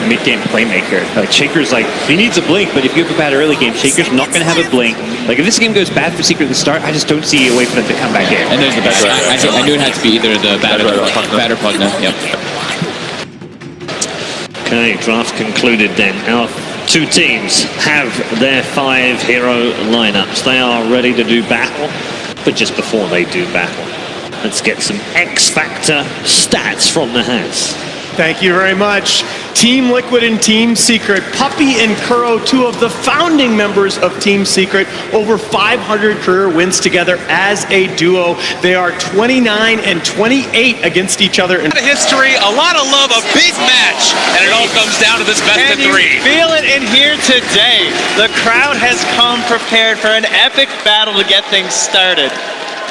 mid-game playmaker. Like Shaker's like, he needs a blink, but if you have a bad early game, Shaker's not going to have a blink. Like if this game goes bad for Secret at the start, I just don't see a way for them to come back in. And there's the bad I knew it had to be either the bad or Pugna. Yep. Okay, draft concluded then. Our two teams have their 5 hero lineups. They are ready to do battle, but just before they do battle, let's get some X Factor stats from the Haz. Thank you very much. Team Liquid and Team Secret. Puppy and Kuro, 2 of the founding members of Team Secret. Over 500 career wins together as a duo. They are 29 and 28 against each other. In history, a lot of love, a big match, and it all comes down to this best of 3. Feel it in here today. The crowd has come prepared for an epic battle to get things started.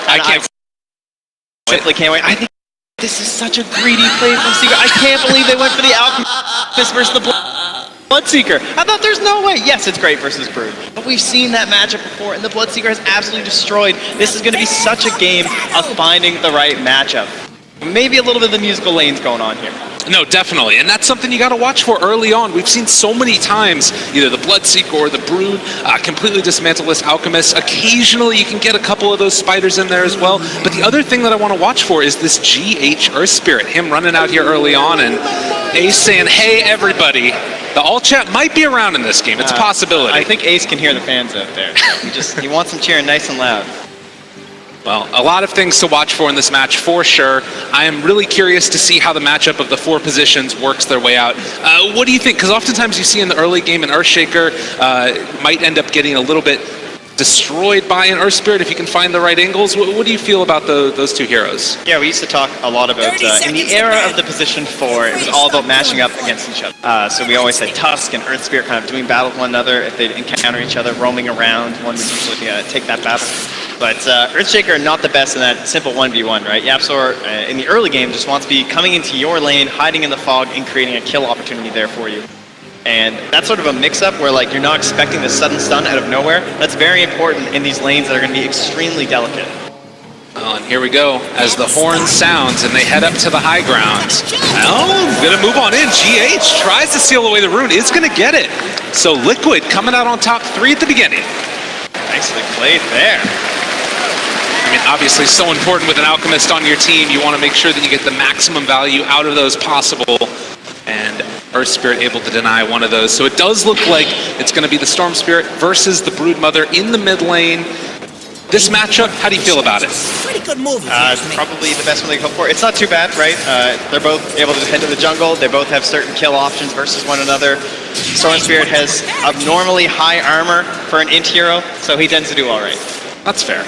I simply can't wait. I think this is such a greedy play from Secret. I can't believe they went for the Alchemist versus the Bloodseeker. I thought there's no way. Yes, it's great versus Brood, but we've seen that matchup before, and the Bloodseeker has absolutely destroyed. This is going to be such a game of finding the right matchup. Maybe a little bit of the musical lanes going on here. No, definitely, and that's something you got to watch for early on. We've seen so many times either the Bloodseeker or the Brood completely dismantle this Alchemist. Occasionally you can get a couple of those spiders in there as well, but the other thing that I want to watch for is this GH Earth Spirit, him running out here early on and Ace saying, hey everybody, the all chat might be around in this game. It's a possibility. I think Ace can hear the fans out there. He wants them cheering nice and loud. Well, a lot of things to watch for in this match, for sure. I am really curious to see how the matchup of the 4 positions works their way out. What do you think? Because oftentimes you see in the early game an Earthshaker might end up getting a little bit destroyed by an Earth Spirit if you can find the right angles. What do you feel about those 2 heroes? Yeah, we used to talk a lot about, in the era of the position 4, it was all about matching up against each other. So we always had Tusk and Earth Spirit kind of doing battle with one another. If they'd encounter each other, roaming around, one would usually take that battle. But Earthshaker not the best in that simple 1v1, right? YapzOr in the early game just wants to be coming into your lane, hiding in the fog, and creating a kill opportunity there for you. And that's sort of a mix-up where like you're not expecting the sudden stun out of nowhere. That's very important in these lanes that are going to be extremely delicate. Oh, and here we go as the horn sounds and they head up to the high ground. Oh, gonna move on in. GH tries to steal away the rune, is gonna get it. So Liquid coming out on top 3 at the beginning. Nicely played there. I mean, obviously so important with an Alchemist on your team. You want to make sure that you get the maximum value out of those possible. And Earth Spirit able to deny one of those. So it does look like it's going to be the Storm Spirit versus the Brood Mother in the mid lane. This matchup, how do you feel about it? It's probably the best one they can hope for. It's not too bad, right? They're both able to head to the jungle. They both have certain kill options versus one another. Storm Spirit has abnormally high armor for an int hero, so he tends to do all right. That's fair.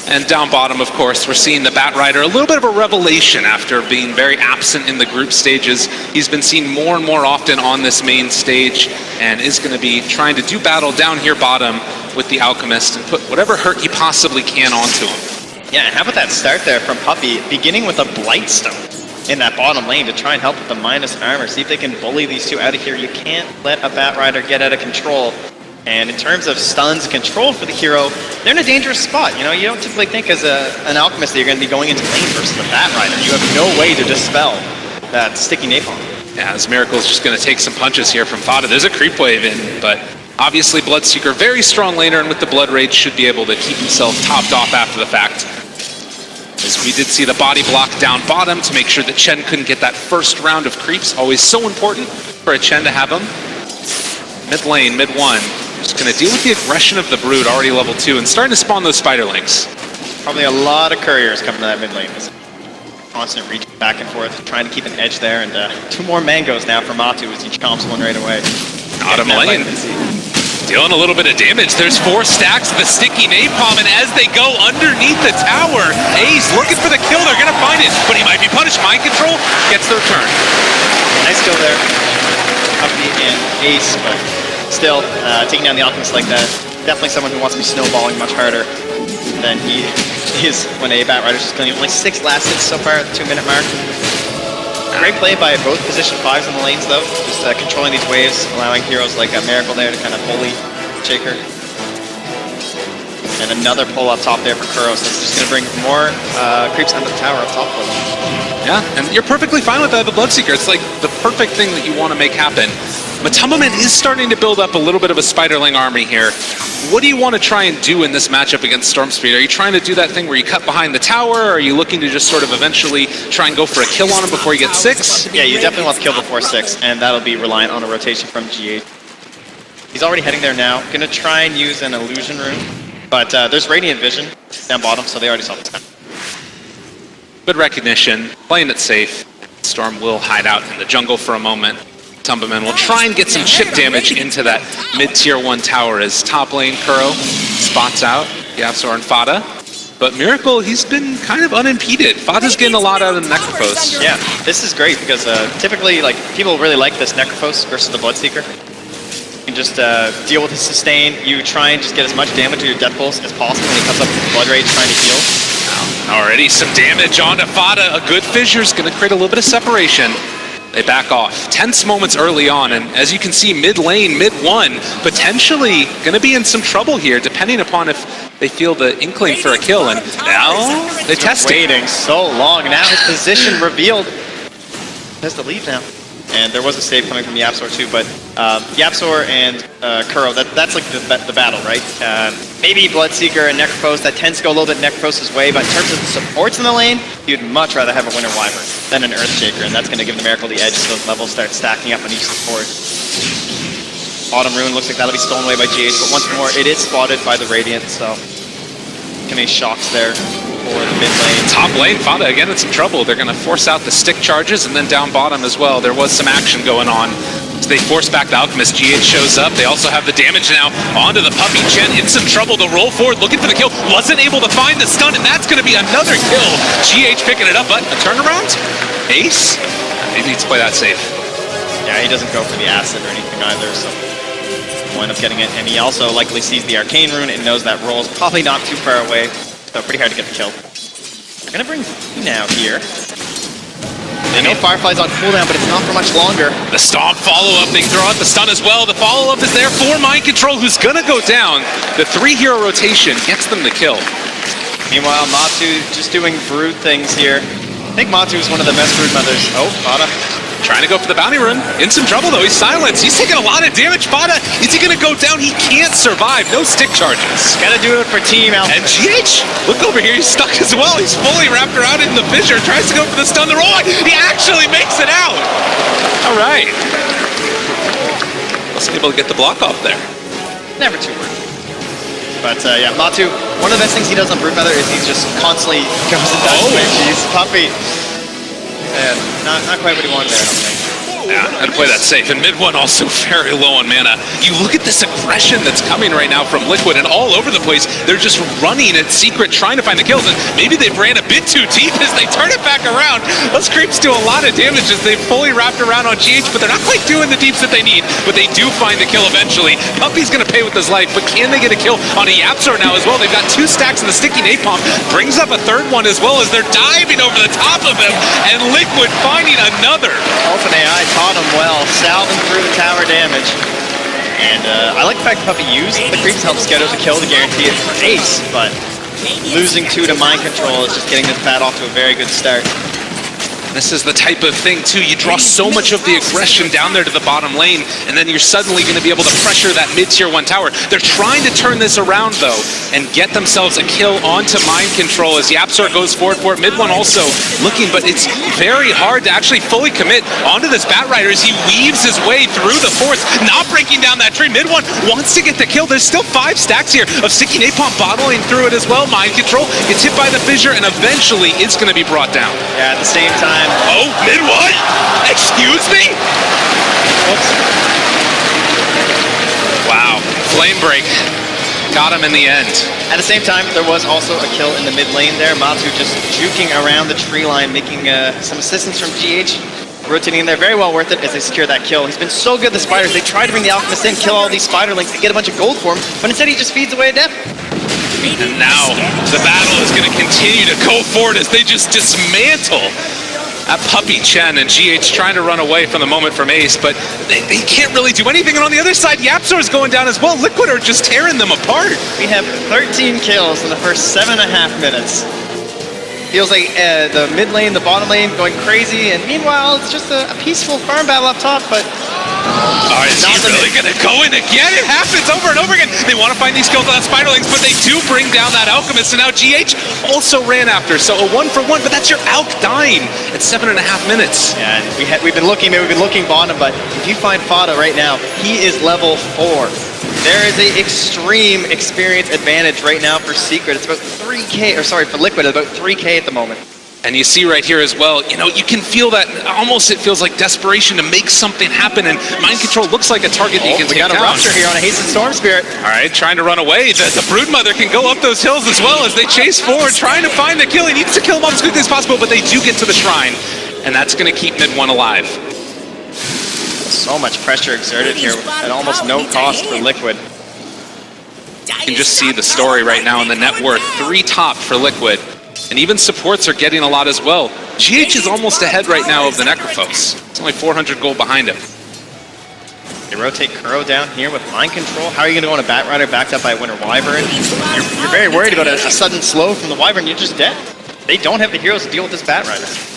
And down bottom, of course, we're seeing the Bat Rider, a little bit of a revelation after being very absent in the group stages. He's been seen more and more often on this main stage and is going to be trying to do battle down here bottom with the Alchemist and put whatever hurt he possibly can onto him. Yeah, and how about that start there from Puppy, beginning with a Blightstone in that bottom lane to try and help with the minus armor, see if they can bully these 2 out of here. You can't let a Bat Rider get out of control. And in terms of stuns control for the hero, they're in a dangerous spot. You know, you don't typically think as an Alchemist that you're going to be going into lane versus the Bat Rider. You have no way to dispel that sticky napalm. Yeah, as Miracle's just going to take some punches here from Fada. There's a creep wave in, but obviously Bloodseeker, very strong laner, and with the Blood Rage should be able to keep himself topped off after the fact. As we did see the body block down bottom to make sure that Chen couldn't get that first round of creeps. Always so important for a Chen to have them. Mid lane, mid 1. Just going to deal with the aggression of the Brood, already level 2, and starting to spawn those spiderlings. Probably a lot of couriers coming to that mid lane. Constant reach back and forth, trying to keep an edge there, and 2 more mangoes now for Matu as he chomps one right away. Bottom lane. Dealing a little bit of damage. There's 4 stacks of the sticky napalm, and as they go underneath the tower, Ace looking for the kill. They're going to find it, but he might be punished. Mind control gets the return. Nice kill there. Puppy and Ace, but still, taking down the Alchemist like that, definitely someone who wants to be snowballing much harder than he is when a Bat Rider's just killing him. Only 6 last hits so far at the 2-minute mark. Great play by both position 5s in the lanes though, just controlling these waves, allowing heroes like Miracle there to kind of bully Shaker. And another pull up top there for Kuro, so it's just going to bring more creeps onto the tower up top for them. Yeah, and you're perfectly fine with that, the Bloodseeker. It's like the perfect thing that you want to make happen. Matumbaman is starting to build up a little bit of a Spiderling army here. What do you want to try and do in this matchup against Stormspeed? Are you trying to do that thing where you cut behind the tower? Or are you looking to just sort of eventually try and go for a kill on him before you get 6? Yeah, you definitely want to kill before 6, and that'll be reliant on a rotation from G8. He's already heading there now. Gonna try and use an illusion rune, but there's Radiant Vision down bottom, so they already saw the Good recognition, playing it safe. Storm will hide out in the jungle for a moment. Matumbaman will try and get some chip damage into that mid-tier 1 tower as top lane Kuro spots out Yapzor and Fada. But Miracle, he's been kind of unimpeded. Fada's getting a lot out of the Necrophos. Yeah, this is great because typically, like, people really like this Necrophos versus the Bloodseeker. You can just deal with his sustain. You try and just get as much damage to your Death Pulse as possible when he comes up with Blood Rage trying to heal. Already some damage onto Fada. A good fissure's gonna create a little bit of separation. They back off. Tense moments early on, and as you can see, mid lane, mid 1, potentially gonna be in some trouble here, depending upon if they feel the inkling for a kill. And now they test it. Waiting so long. Now his position revealed. He has to leave now. And there was a save coming from Yapzor too, but Yapzor and Kuro, that's like the battle, right? Maybe Bloodseeker and Necrophos, that tends to go a little bit Necrophos' way, but in terms of the supports in the lane, you'd much rather have a Winter Wyvern than an Earthshaker, and that's going to give the Miracle the edge as those levels start stacking up on each support. Autumn Rune looks like that'll be stolen away by GH, but once more, it is spotted by the Radiant, so any shocks there for the mid lane. Top lane, Fada again in some trouble. They're going to force out the stick charges, and then down bottom as well. There was some action going on. So they force back the Alchemist. GH shows up. They also have the damage now onto the Puppy. Chen in some trouble to roll forward, looking for the kill. Wasn't able to find the stun, and that's going to be another kill. GH picking it up, but a turnaround? Ace? Maybe he needs to play that safe. Yeah, he doesn't go for the acid or anything either, so wind up getting it. And he also likely sees the Arcane Rune and knows that roll's probably not too far away, so pretty hard to get the kill. They're going to bring now here. They know Firefly's on cooldown, but it's not for much longer. The Stomp follow-up, they throw out the stun as well. The follow-up is there for Mind Control, who's gonna go down. The 3-hero rotation gets them the kill. Meanwhile, Matu just doing brood things here. I think Matu is one of the best brood mothers. Oh, Fada. Trying to go for the bounty rune. In some trouble though, he's silenced. He's taking a lot of damage. Fada, is he gonna go down? He can't survive. No stick charges. Gotta do it for Team Alpha. And GH, look over here, he's stuck as well. He's fully wrapped around in the fissure. Tries to go for the stun, the roll. He actually makes it out. All right. Wasn't able to get the block off there. Never too rude. But yeah, Matu, one of the best things he does on Broodmother is he just constantly goes and does She's Puppy. And not quite what he wanted there, I don't think. Yeah, had to play that safe. And mid 1 also very low on mana. You look at this aggression that's coming right now from Liquid, and all over the place, they're just running at secret, trying to find the kills. And maybe they've ran a bit too deep as they turn it back around. Those creeps do a lot of damage as they've fully wrapped around on GH, but they're not quite doing the deeps that they need. But they do find the kill eventually. Puppy's going to pay with his life, but can they get a kill on a Yapzor now as well? They've got 2 stacks of the sticky napalm. Brings up a 3rd one as well as they're diving over the top of him. And Liquid finding another. OpenAI taught him well, salving through the tower damage. And I like the fact that Puppy used the creeps to help schedule the kill to guarantee it for Ace, but losing 2 to Mind Control is just getting this bat off to a very good start. This is the type of thing, too. You draw so much of the aggression down there to the bottom lane, and then you're suddenly going to be able to pressure that mid-tier 1 tower. They're trying to turn this around, though, and get themselves a kill onto Mind Control as Yapzor goes forward for it. Mid 1 also looking, but it's very hard to actually fully commit onto this Bat Rider as he weaves his way through the forest, not breaking down that tree. Mid 1 wants to get the kill. There's still 5 stacks here of Sticky Napalm bottling through it as well. Mind Control gets hit by the fissure, and eventually it's going to be brought down. Yeah, at the same time. Oh, mid what? Excuse me? Oops. Wow, flame break. Got him in the end. At the same time, there was also a kill in the mid lane there. Matu just juking around the tree line, making some assistance from GH. Rotating in there, very well worth it as they secure that kill. He's been so good, the Spiders. They try to bring the Alchemist in, kill all these Spiderlings, and get a bunch of gold for him, but instead he just feeds away to death. And now the battle is going to continue to go forward as they just dismantle That Puppy, Chen, and GH trying to run away from the moment from Ace, but they can't really do anything. And on the other side, Yapzor's going down as well. Liquid are just tearing them apart. We have 13 kills in the first 7.5 minutes. Feels like the mid lane, the bottom lane going crazy, and meanwhile, it's just a peaceful farm battle up top, but... Oh, is he really going to go in again? It happens over and over again. They want to find these kills on that Spiderlings, but they do bring down that Alchemist, and now GH also ran after, so a 1-for-1, but that's your Alch dying at 7.5 minutes. Yeah, and we've been looking bottom, but if you find Fada right now, he is level 4. There is an extreme experience advantage right now for Secret. It's about 3K, or sorry, for Liquid, about 3K at the moment. And you see right here as well, you know, you can feel that almost it feels like desperation to make something happen, and Mind Control looks like a target that you can take down. We got a Rupture here on a Hasten Storm Spirit. All right, trying to run away. The Broodmother can go up those hills as well as they chase forward, trying to find the kill. He needs to kill him off as quickly as possible, but they do get to the shrine, and that's going to keep Mid-1 alive. So much pressure exerted here at almost no cost for Liquid. You can just see the story right now in the net worth. 3 top for Liquid. And even supports are getting a lot as well. GH is almost ahead right now of the Necrophos. It's only 400 gold behind him. They rotate Kuro down here with Mind Control. How are you going to go on a Batrider backed up by Winter Wyvern? You're very worried about a sudden slow from the Wyvern. You're just dead. They don't have the heroes to deal with this Batrider.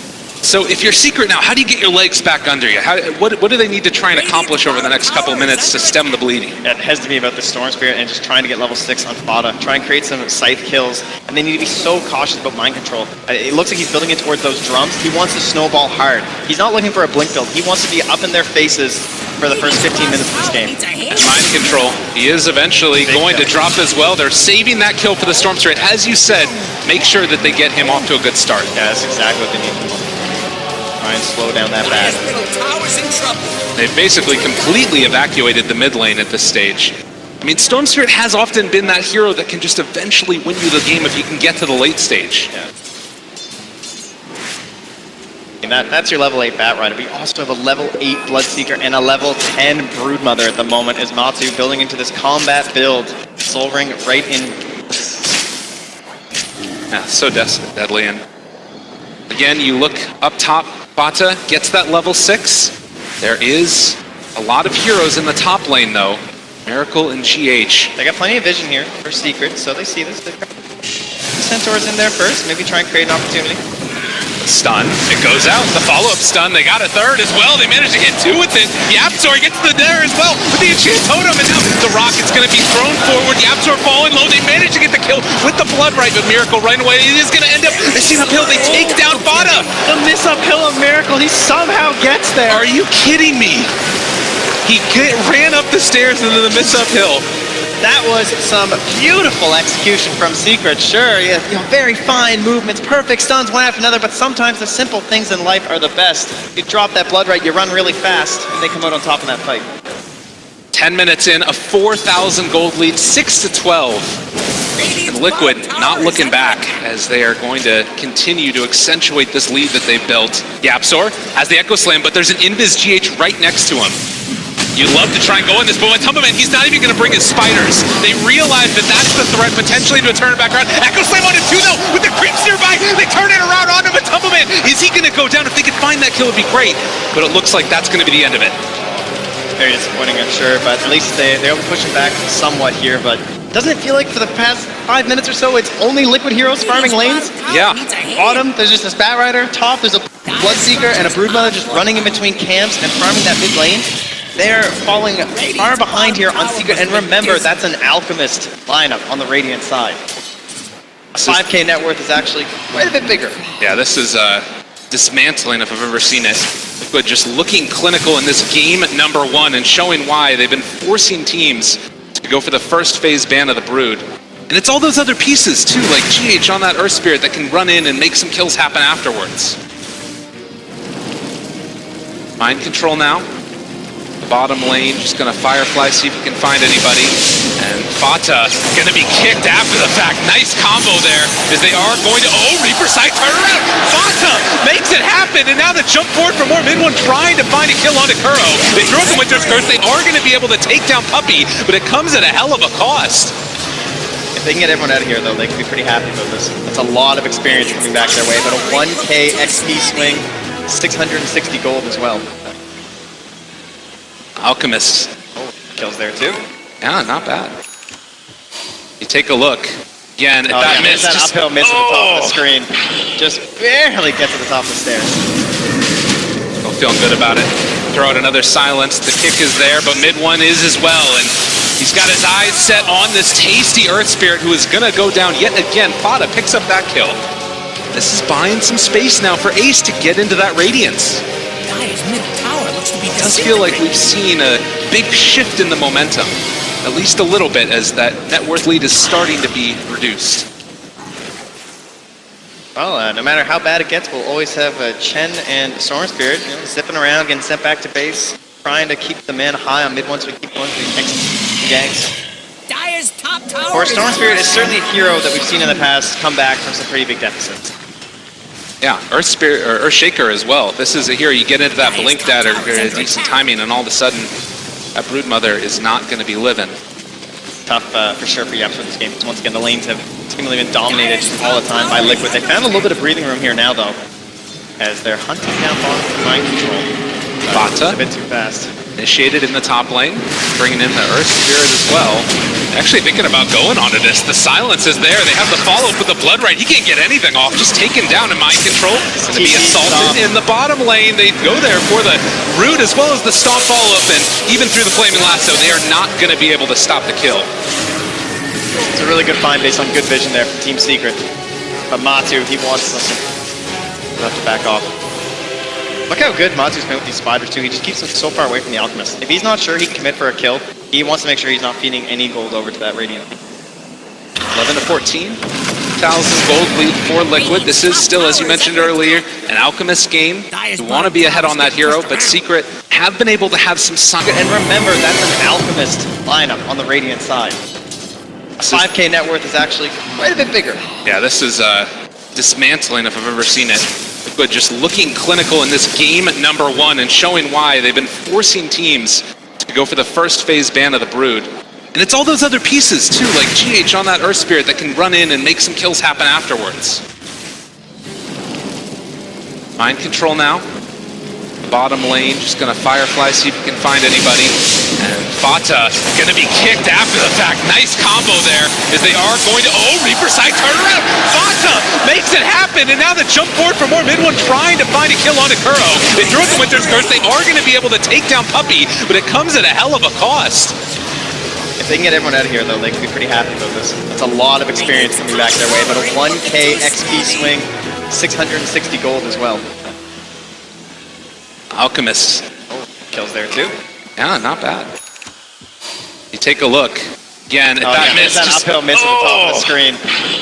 So if you're Secret now, how do you get your legs back under you? What do they need to try and accomplish over the next couple of minutes to stem the bleeding? It has to be about the Storm Spirit and just trying to get level 6 on Fada. Try and create some Scythe kills. And they need to be so cautious about Mind Control. It looks like he's building it towards those drums. He wants to snowball hard. He's not looking for a blink build. He wants to be up in their faces for the first 15 minutes of this game. And Mind Control, he is eventually going to drop as well. They're saving that kill for the Storm Spirit. As you said, make sure that they get him off to a good start. Yeah, that's exactly what they need. Try and slow down that bat. They've basically completely evacuated the mid lane at this stage. I mean, Storm Spirit has often been that hero that can just eventually win you the game if you can get to the late stage. Yeah. And that's your level 8 Batrider. We also have a level 8 Bloodseeker and a level 10 Broodmother at the moment as Matsu building into this combat build. Soul Ring right in. Yeah, so deadly. And again, you look up top, Bata gets that level 6. There is a lot of heroes in the top lane though. Miracle and GH. They got plenty of vision here for Secret, so they see this. Centaur's in there first, maybe try and create an opportunity. Stun, it goes out. The follow-up stun, they got a third as well. They managed to hit 2 with it. Yapzor gets the there as well with the Enchant Totem, and now the rocket's going to be thrown forward. Yapzor falling low. They managed to get the kill with the Blood Right, but Miracle right away. It is going to end up missing uphill. They take down Fada. The miss uphill of Miracle, he somehow gets there. Are you kidding me? He ran up the stairs and then the miss uphill. That was some beautiful execution from Secret. Sure, you know, very fine movements, perfect stuns one after another, but sometimes the simple things in life are the best. You drop that Blood Right, you run really fast, and they come out on top in that fight. 10 minutes in, a 4,000 gold lead, 6-12. And Liquid not looking back as they are going to continue to accentuate this lead that they've built. Yapzor has the Echo Slam, but there's an Invis GH right next to him. You'd love to try and go in this, but with Tumbaman, he's not even going to bring his spiders. They realize that that's the threat potentially to turn it back around. Echo Slam on him too, though, with the creeps nearby. They turn it around onto Tumbaman. Is he going to go down? If they could find that kill, it'd be great. But it looks like that's going to be the end of it. Very disappointing, I'm sure, but at least they're pushing back somewhat here, but doesn't it feel like for the past 5 minutes or so, it's only Liquid heroes farming lanes? Yeah. Bottom, there's just this Batrider. Top, there's a Bloodseeker and a Broodmother just running in between camps and farming that mid lane. They're falling far behind here on Secret, and remember, that's an Alchemist lineup on the Radiant side. 5K net worth is actually quite a bit bigger. Yeah, this is dismantling if I've ever seen it. Liquid just looking clinical in this game #1 and showing why they've been forcing teams to go for the first phase ban of the Brood. And it's all those other pieces too, like GH on that Earth Spirit that can run in and make some kills happen afterwards. Mind Control now. Bottom lane, just gonna Firefly, see if he can find anybody. And Fata gonna be kicked after the fact. Nice combo there, as they are going to, Reaper side turnaround. Fata makes it happen, and now the jump forward for more Mid-1 trying to find a kill onto Kuro. They throw up the Winter's Curse. They are gonna be able to take down Puppy, but it comes at a hell of a cost. If they can get everyone out of here, though, they can be pretty happy about this. That's a lot of experience coming back their way, but a 1K XP swing 660 gold as well. Alchemist. Kills there too. Yeah, not bad. You take a look. Again, Oh, that yeah, miss. that uphill miss at the top of the screen. Just barely gets to the top of the stairs. Still feeling good about it. Throw out another silence. The kick is there, but mid one is as well. And he's got his eyes set on this tasty Earth Spirit who is going to go down yet again. Fada picks up that kill. This is buying some space now for Ace to get into that Radiance. Dire's middle tower looks to be It does feel like we've seen a big shift in the momentum. At least a little bit, as that net worth lead is starting to be reduced. Well, no matter how bad it gets, we'll always have Chen and Storm Spirit, zipping around, getting sent back to base, trying to keep the man high on mid one so we keep going to the next ganks. Dire's top tower. Of course, Storm Spirit is certainly a hero that we've seen in the past come back from some pretty big deficits. Yeah, Earth Spirit or Earth Shaker as well. This is a hero. You get into that blink that or decent timing, and all of a sudden, that Broodmother is not going to be living. Tough for sure for Yeps for this game. Because once again, the lanes have seemingly been dominated all the time by Liquid. They found a little bit of breathing room here now, though, as they're hunting down bottom for mind control. Fata. A bit too fast. Initiated in the top lane, bringing in the Earth Spirit as well. Actually thinking about going onto this. The silence is there. They have the follow-up with the Blood Right. He can't get anything off. Just taken down in mind control. To be assaulted in the bottom lane. They go there for the root as well as the stomp follow-up, and even through the Flaming Lasso, they are not going to be able to stop the kill. It's a really good find based on good vision there from Team Secret. But Matu, he wants something. He'll have to back off. Look how good Matu's been with these spiders too. He just keeps them so far away from the Alchemist. If he's not sure he can commit for a kill, he wants to make sure he's not feeding any gold over to that Radiant. 11 to 14. 1,000 gold lead for Liquid. This is still, as you mentioned earlier, an Alchemist game. You want to be ahead on that hero, but Secret have been able to have some sign. And remember, that's an Alchemist lineup on the Radiant side. A 5k net worth is actually quite a bit bigger. Yeah, this is dismantling if I've ever seen it. Liquid just looking clinical in this game number one and showing why they've been forcing teams to go for the first phase ban of the Brood. And it's all those other pieces too, like GH on that Earth Spirit that can run in and make some kills happen afterwards. Mind control now. Bottom lane, just gonna Firefly, see if he can find anybody. And Fata gonna be kicked after the fact. Nice combo there, as they are going to, Reaper side turnaround. Fata makes it happen, and now the jump forward for more mid one, trying to find a kill onto Kuro. They throw it the Winter's Curse. They are gonna be able to take down Puppey, but it comes at a hell of a cost. If they can get everyone out of here, though, they can be pretty happy about this. It's a lot of experience coming back their way, but a 1k XP swing, 660 gold as well. Alchemist. Kills there too. Yeah, not bad. You take a look. Again, that miss. That uphill miss at the top of the screen.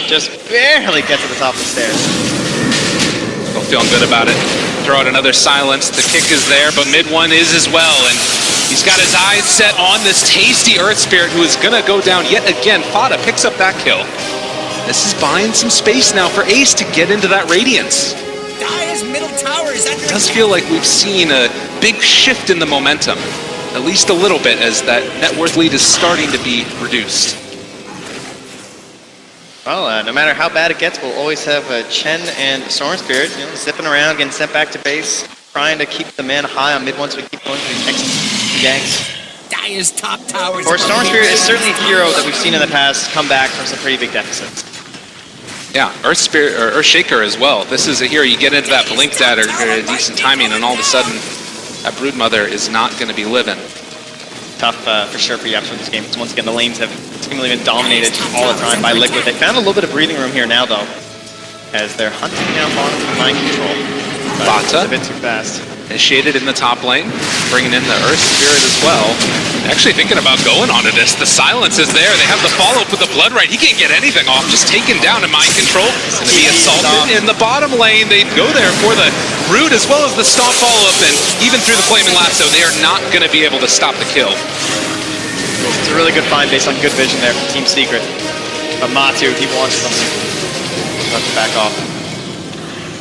Just barely gets to the top of the stairs. Still feeling good about it. Throw out another silence. The kick is there, but mid one is as well. And he's got his eyes set on this tasty Earth Spirit who is going to go down yet again. Fada picks up that kill. This is buying some space now for Ace to get into that Radiance. Dire's middle tower is under It does feel like we've seen a big shift in the momentum. At least a little bit, as that net worth lead is starting to be reduced. Well, no matter how bad it gets, we'll always have Chen and Storm Spirit, zipping around, getting sent back to base, trying to keep the man high on mid one so we keep going to the next ganks. Dire's top tower. Of course, Storm Spirit is certainly a hero that we've seen in the past come back from some pretty big deficits. Yeah, Earth Spirit or Earth Shaker as well. This is a hero. You get into that blink that or decent timing, and all of a sudden, that Broodmother is not going to be living. Tough for sure for Yeps for this game. Because once again, the lanes have seemingly been dominated all the time by Liquid. They found a little bit of breathing room here now, though, as they're hunting down bottom for mind control. But Fata. it's a bit too fast. Initiated in the top lane, bringing in the Earth Spirit as well. Actually thinking about going onto this. The silence is there. They have the follow-up with the Blood Right. He can't get anything off. Just taken down in mind control. And to be assaulted in the bottom lane. They go there for the root as well as the stomp follow-up. And even through the Flaming Lasso, they are not going to be able to stop the kill. It's a really good find based on good vision there from Team Secret. But Matu, he wants something. He'll have to back off.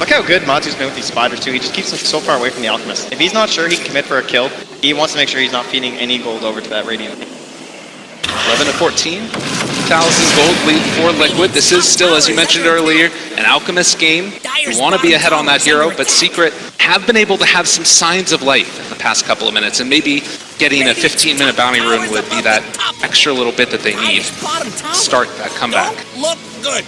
Look how good Matu's been with these spiders too. He just keeps them so far away from the Alchemist. If he's not sure he can commit for a kill, he wants to make sure he's not feeding any gold over to that Radiant. 11 to 14. gold lead for Liquid. This is still, as you mentioned earlier, an Alchemist game. You want to be ahead on that hero, but Secret have been able to have some signs of life in the past couple of minutes, and maybe getting a 15-minute bounty rune would be that extra little bit that they need to start that comeback. Look good.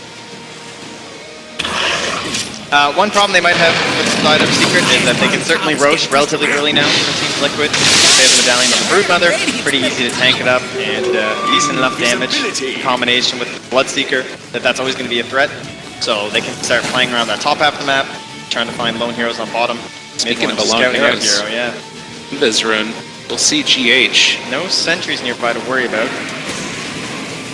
One problem they might have with the side of Secret is that they can certainly roast relatively early now for Team Liquid. They have the medallion of the Broodmother, pretty easy to tank it up, and decent enough damage in combination with the Bloodseeker that's always going to be a threat. So they can start playing around that top half of the map, trying to find lone heroes on bottom. Speaking of Mid-one, lone scouting out heroes, hero, yeah. Bizrune, we'll see GH. No sentries nearby to worry about.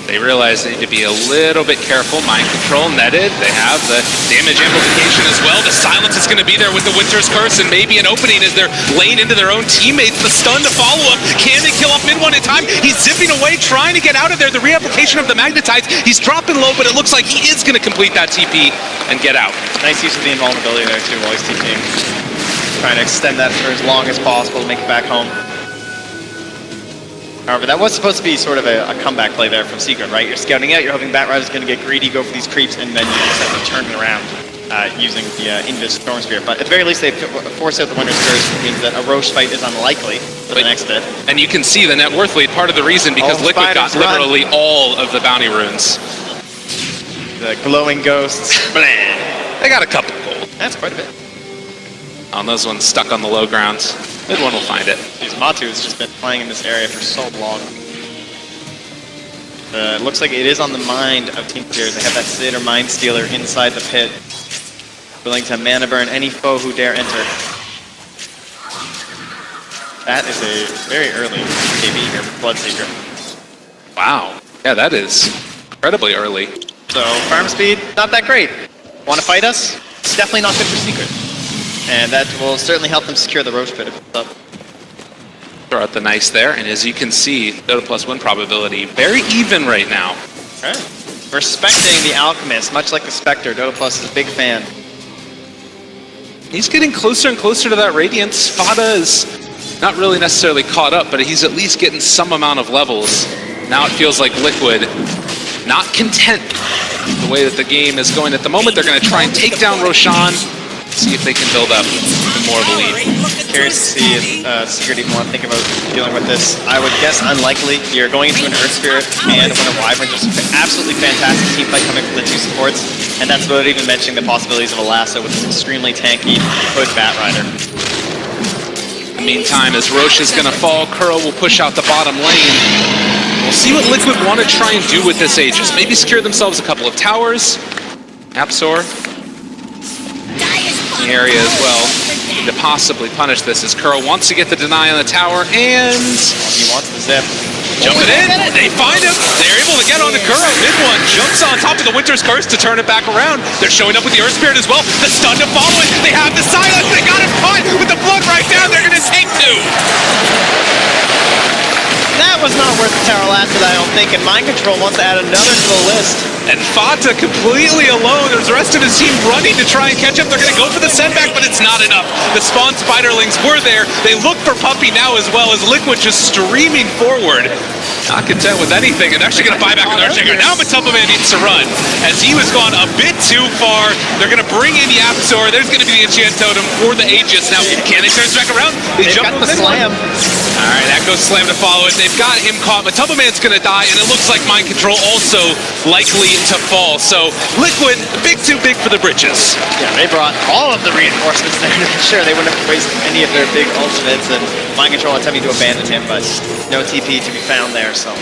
They realize they need to be a little bit careful. Mind control netted. They have the damage amplification as well. The silence is going to be there with the Winter's Curse, and maybe an opening as they're laying into their own teammates. The stun to follow up. Can they kill off mid-one in time? He's zipping away, trying to get out of there. The reapplication of the Magnetites. He's dropping low, but it looks like he is going to complete that TP and get out. Nice use of the invulnerability there too while he's TPing. Trying to extend that for as long as possible to make it back home. However, that was supposed to be sort of a comeback play there from Secret, right? You're scouting out, you're hoping Batrider's going to get greedy, go for these creeps, and then you just have to turn it around using the Invis Storm Spear. But at the very least, they force out the Winter's Curse, which means that a Roche fight is unlikely for the next bit. And you can see the net worth lead, part of the reason, because Liquid got literally all of the bounty runes. The glowing ghosts. They got a couple gold. That's quite a bit. On those ones stuck on the low ground. Mid one will find it. Jeez, Matu has just been playing in this area for so long. It looks like it is on the mind of Team Sears. They have that Sid or Mind Stealer inside the pit, willing to mana burn any foe who dare enter. That is a very early KB here for Bloodseeker. Wow. Yeah, that is incredibly early. So, farm speed, not that great. Want to fight us? It's definitely not good for Secret. And that will certainly help them secure the Roche pit if it's up. Throw out the nice there, and as you can see, Dota plus win probability very even right now. Right. Respecting the Alchemist, much like the Spectre, Dota Plus is a big fan. He's getting closer and closer to that Radiance. Fada is not really necessarily caught up, but he's at least getting some amount of levels. Now it feels like Liquid, not content with the way that the game is going at the moment. They're going to try and take down Roshan, see if they can build up more of a lead. Curious to see if Secret even want to think about dealing with this. I would guess unlikely. You're going into an Earth Spirit and a Winter Wyvern, just absolutely fantastic team fight coming from the two supports. And that's without even mentioning the possibilities of a Lasso with this extremely tanky Hood Batrider. In the meantime, as Roche is going to fall, Kuro will push out the bottom lane. We'll see what Liquid want to try and do with this Aegis. Maybe secure themselves a couple of towers. Apsor in the area as well. Need to possibly punish this as Kuro wants to get the deny on the tower, and He wants the zip. jumping in. They find him. They're able to get onto Kuro. Mid-one jumps on top of the Winter's Curse to turn it back around. They're showing up with the Earth Spirit as well. The stun to follow it. They have the silence. They got him caught with the blood right down. They're going to take two. That was not worth the tower last, I don't think, and Mind Control wants to add another to the list. And Fata completely alone. There's the rest of his team running to try and catch up. They're going to go for the sendback, but it's not enough. The spawn spiderlings were there. They look for Puppy now as well as Liquid just streaming forward. Not content with anything, and actually going to buy back with Earthshaker. Now Matumbaman needs to run, as he was gone a bit too far. They're going to bring in the Apsor. There's going to be the Enchant Totem for the Aegis. Now, can they turn back around? They've got the slam. All right, that goes slam to follow it. They've got him caught. Matumbaman's going to die, and it looks like Mind Control also likely to fall. So Liquid, too big for the britches. Yeah, they brought all of the reinforcements there to make sure they wouldn't have wasted any of their big ultimates, and Mind Control attempting to abandon him, but no TP to be found there, so.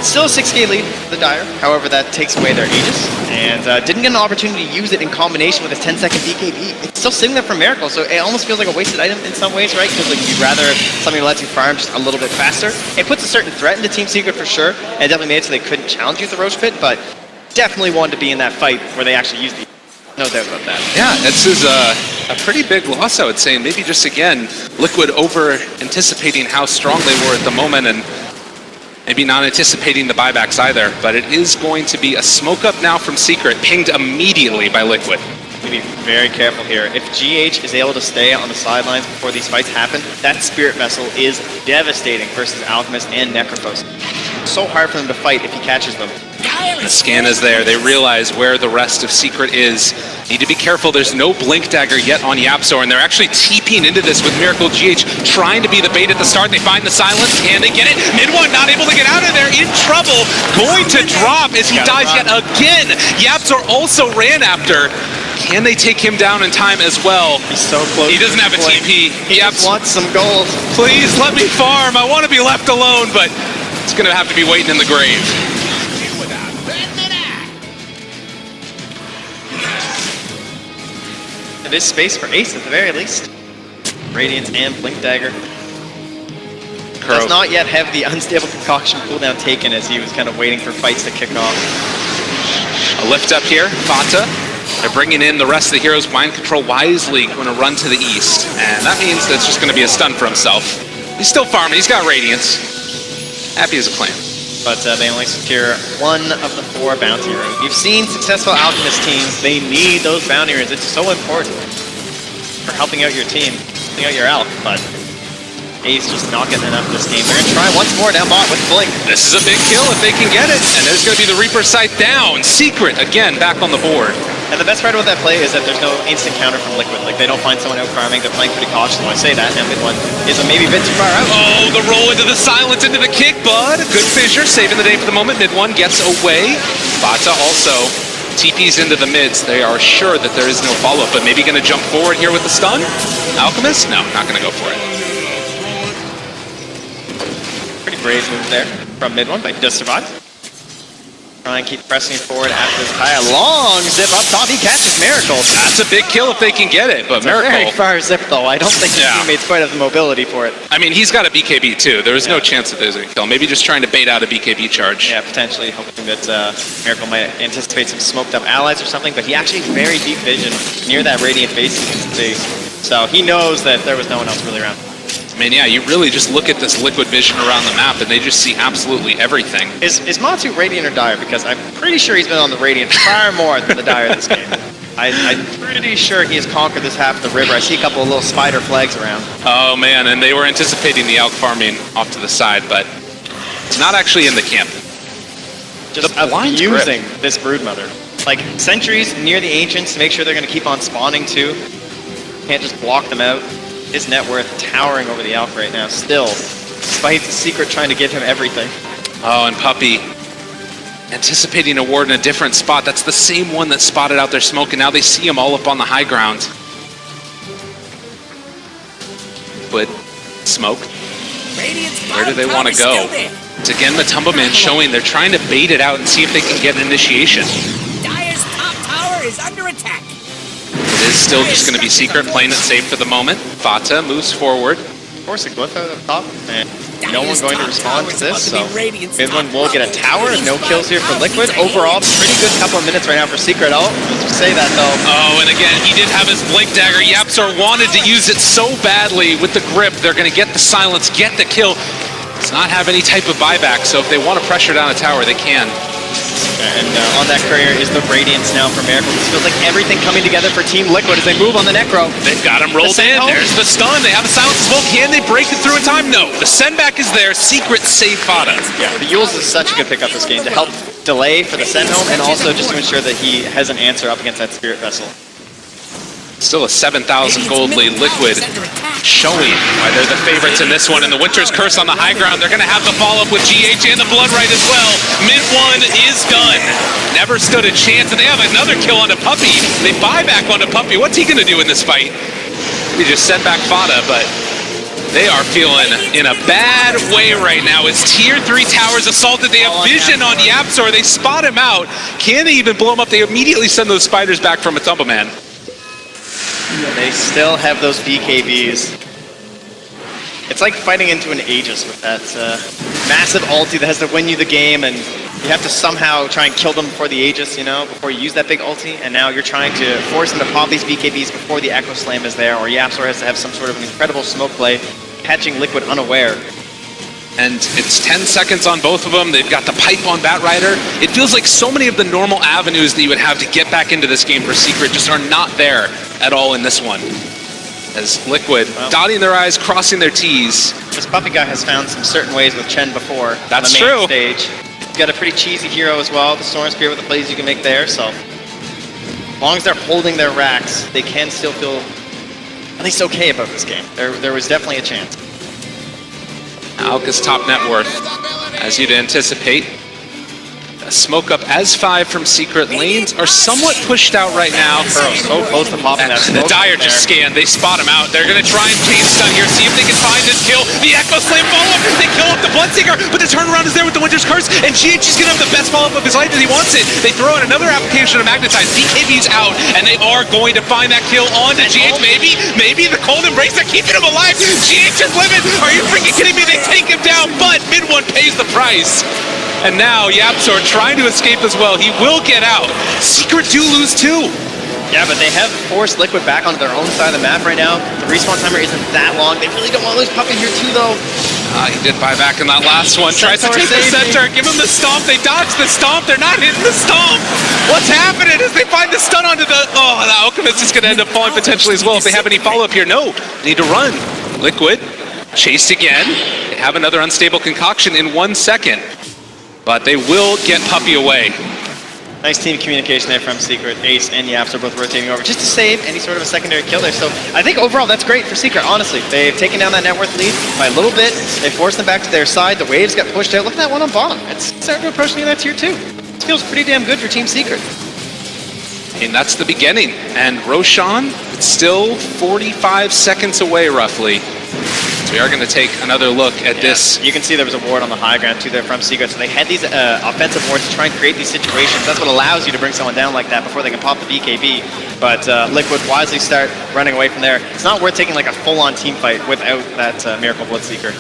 Still a 6k lead for the Dire, however that takes away their Aegis, and didn't get an opportunity to use it in combination with a 10-second BKB. It's still sitting there for Miracle, so it almost feels like a wasted item in some ways, right? Because like you'd rather something that lets you farm just a little bit faster. It puts a certain threat into Team Secret for sure, and definitely made it so they couldn't challenge you with the Roche Pit, but definitely wanted to be in that fight where they actually used the... No doubt about that. Yeah, this is a pretty big loss, I would say, and maybe just, again, Liquid over-anticipating how strong they were at the moment, and maybe not anticipating the buybacks either, but it is going to be a smoke up now from Secret, pinged immediately by Liquid. to be very careful here. If GH is able to stay on the sidelines before these fights happen, that Spirit Vessel is devastating versus Alchemist and Necrophos. So hard for them to fight if he catches them. The scan is there. They realize where the rest of Secret is. Need to be careful. There's no Blink Dagger yet on Yapzor, and they're actually TPing into this with Miracle GH, trying to be the bait at the start. They find the silence. Can they get it? Mid-1 not able to get out of there. In trouble. Going to drop as he dies yet again. Yapzor also ran after. Can they take him down in time as well? He's so close. He doesn't have a TP. He just wants some gold. Please let me farm. I want to be left alone, but it's going to have to be waiting in the grave. It is space for Ace at the very least. Radiance and Blink Dagger. Does not yet have the unstable concoction cooldown taken as he was kind of waiting for fights to kick off. A lift up here, Fata. They're bringing in the rest of the heroes. Mind Control wisely going to run to the east. And that means that's just going to be a stun for himself. He's still farming. He's got Radiance. Happy as a clam. But they only secure one of the 4 bounty runes. You've seen successful Alchemist teams. They need those bounty runes. It's so important for helping out your team, helping out your Alch. But Ace just not getting enough this game. They're going to try once more down bot with Blink. This is a big kill if they can get it. And there's going to be the Reaper sight down. Secret, again, back on the board. And the best part about that play is that there's no instant counter from Liquid. Like, they don't find someone out farming. They're playing pretty cautious. When I say that, now mid-1 is maybe a bit too far out. Oh, the roll into the silence, into the kick, bud. Good Fissure, saving the day for the moment. Mid-1 gets away. Bata also TPs into the mids. They are sure that there is no follow-up, but maybe going to jump forward here with the stun? Alchemist? No, not going to go for it. Pretty brave move there from mid-1, but he does survive. Try and keep pressing forward after this high. A long zip up top. He catches Miracle. That's a big kill if they can get it, but Miracle... Very far zip, though. I don't think his teammates quite have the mobility for it. I mean, he's got a BKB, too. There is no chance that there's a kill. Maybe just trying to bait out a BKB charge. Yeah, potentially hoping that Miracle might anticipate some smoked-up allies or something, but he actually has very deep vision near that Radiant base you can see. So he knows that there was no one else really around. I mean, yeah, you really just look at this Liquid vision around the map, and they just see absolutely everything. Is Matu Radiant or Dire? Because I'm pretty sure he's been on the Radiant far more than the Dire this game. I'm pretty sure he has conquered this half of the river. I see a couple of little spider flags around. Oh, man, and they were anticipating the Alch farming off to the side, but it's not actually in the camp. Just abusing this Broodmother. Like, sentries near the Ancients to make sure they're going to keep on spawning, too. Can't just block them out. His net worth towering over the Alch right now, still, despite Secret trying to give him everything. Oh, and Puppey anticipating a ward in a different spot. That's the same one that spotted out their smoke, and now they see him all up on the high ground. But smoke. Where do they want to go? It's again Matumba Man showing they're trying to bait it out and see if they can get an initiation. Dire's top tower is under attack. It is still just going to be Secret playing it safe for the moment. Fata moves forward. Force a glyph out of the top, and no one going to respond to this, so mid-1 will get a tower. No kills here for Liquid. Overall, pretty good couple of minutes right now for Secret. Oh, let's just say that, though. Oh, and again, he did have his Blink Dagger. Yapzor wanted to use it so badly with the grip. They're going to get the silence, get the kill. Does not have any type of buyback, so if they want to pressure down a tower, they can. And on that courier is the Radiance now for Miracle. This feels like everything coming together for Team Liquid as they move on the Necro. They've got him rolled in. There's the stun. They have a silence as well. Can they break it through in time? No. The send back is there. Secret save Fata. Yeah, the Yules is such a good pickup this game to help delay for the send home and also just to ensure that he has an answer up against that Spirit Vessel. Still a 7,000 gold lead. Liquid showing why they're the favorites in this one. And the Winter's Curse on the high ground. They're going to have the follow-up with GH and the Blood Right as well. Mid-1 is done. Never stood a chance. And they have another kill onto Puppey. They buy back onto Puppey. What's he going to do in this fight? He just sent back Fata, but they are feeling in a bad way right now. As Tier 3 towers assaulted, they have vision on Yapzor. They spot him out. Can they even blow him up? They immediately send those spiders back from Matumba Man. They still have those BKBs. It's like fighting into an Aegis with that massive ulti that has to win you the game, and you have to somehow try and kill them before the Aegis, you know, before you use that big ulti, and now you're trying to force them to pop these BKBs before the Echo Slam is there, or Yapzor has to have some sort of incredible smoke play, catching Liquid unaware. And it's 10 seconds on both of them. They've got the pipe on Batrider. It feels like so many of the normal avenues that you would have to get back into this game for Secret just are not there at all in this one. As Liquid, dotting their I's, crossing their T's. This puppy guy has found some certain ways with Chen before. That's on the main true. Stage. He's got a pretty cheesy hero as well, the Storm Spear with the plays you can make there, so as long as they're holding their racks, they can still feel at least okay about this game. There was definitely a chance. Alka's top net worth, as you'd anticipate. A smoke up as 5 from Secret. Lanes are somewhat pushed out right now. So close to popping that The smoke Dire there. just scanned. They spot him out. They're going to try and chain stun here, see if they can find this kill. The Echo Slam follow-up. They kill off the Bloodseeker, but the turnaround is there with the Winter's Curse, and GH is going to have the best follow-up of his life as he wants it. They throw out another application of Magnetize. BKB's out, and they are going to find that kill on to GH. Maybe the Cold Embrace. They're keeping him alive. GH is living. Are you freaking kidding me? They take him down, but Mid-1 pays the price. And now Yapzor trying to escape as well. He will get out. Secret do lose too. Yeah, but they have forced Liquid back onto their own side of the map right now. The respawn timer isn't that long. They really don't want to lose Puppy here too, though. He did buy back in that last one. Tries to take the center. Give him the stomp. They dodge the stomp. They're not hitting the stomp. What's happening as they find the stun onto the... Oh, the Alchemist is going to end up falling potentially as well if they have any follow-up here. No, they need to run. Liquid chased again. They have another unstable concoction in 1 second. But they will get Puppy away. Nice team communication there from Secret. Ace and Yaps are both rotating over just to save any sort of a secondary kill there. So I think overall that's great for Secret, honestly. They've taken down that net worth lead by a little bit. They forced them back to their side. The waves got pushed out. Look at that one on bottom. It's starting to approach near that tier 2. This feels pretty damn good for Team Secret. And that's the beginning. And Roshan, it's still 45 seconds away roughly. So we are going to take another look at this. You can see there was a ward on the high ground too there from Secret. So they had these offensive wards to try and create these situations. That's what allows you to bring someone down like that before they can pop the BKB. But Liquid wisely start running away from there. It's not worth taking like a full-on team fight without that Miracle Bloodseeker.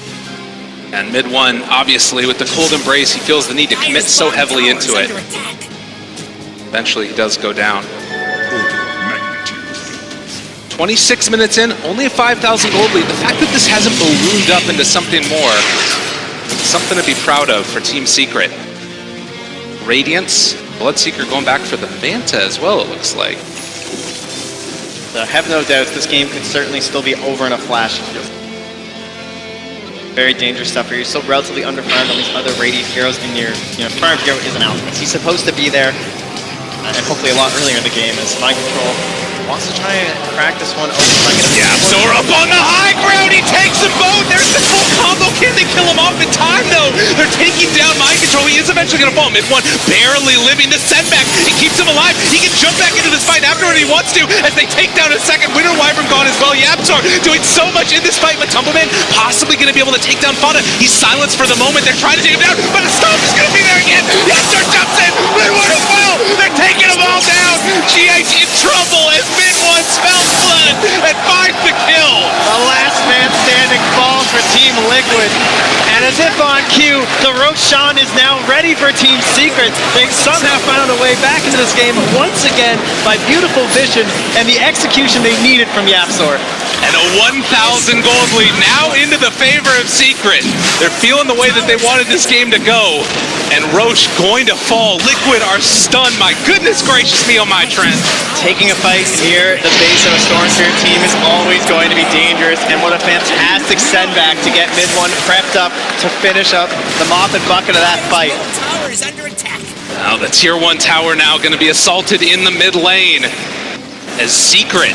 And Mid-1, obviously, with the Cold Embrace, he feels the need to commit so heavily into it. Eventually, he does go down. 26 minutes in, only a 5,000 gold lead. The fact that this hasn't ballooned up into something more, something to be proud of for Team Secret. Radiance, Bloodseeker going back for the Vanta as well, it looks like. So have no doubts, this game could certainly still be over in a flash. Very dangerous stuff here. You're still relatively underfarmed on these other Radiant heroes, and your farm hero is an Alchemist. He's supposed to be there, and hopefully a lot earlier in the game as Mind Control wants to try and crack this one open. Yapzor up on the high ground, he takes them both. There's the full combo. Can they kill him off in time though? They're taking down Mind Control. He is eventually going to fall. Mid-1 barely living to send back. It keeps him alive. He can jump back into this fight afterward if he wants to as they take down a second. Winter Wyvern gone as well. Yapzor doing so much in this fight, but Tumbleman possibly going to be able to take down Fada. He's silenced for the moment. They're trying to take him down, but the Stomp is going to be there again. Yapzor jumps in. Mid-1 as well. They're taking them all down. GH in trouble as Mid-1 smells blood and finds the kill. The last man standing falls for Team Liquid. And as if on cue, the Roshan is now ready for Team Secret. They somehow found a way back into this game once again by beautiful vision and the execution they needed from Yapzor. And a 1,000 gold lead now into the favor of Secret. They're feeling the way that they wanted this game to go. And Roche going to fall. Liquid are stunned. My goodness gracious me on my trend. Taking a fight near the base of a Storm Spirit team is always going to be dangerous. And what a fantastic send back to get Mid-1 prepped up to finish up the mop and bucket of that fight. Tower is under attack. Now the tier 1 tower now going to be assaulted in the mid lane. As Secret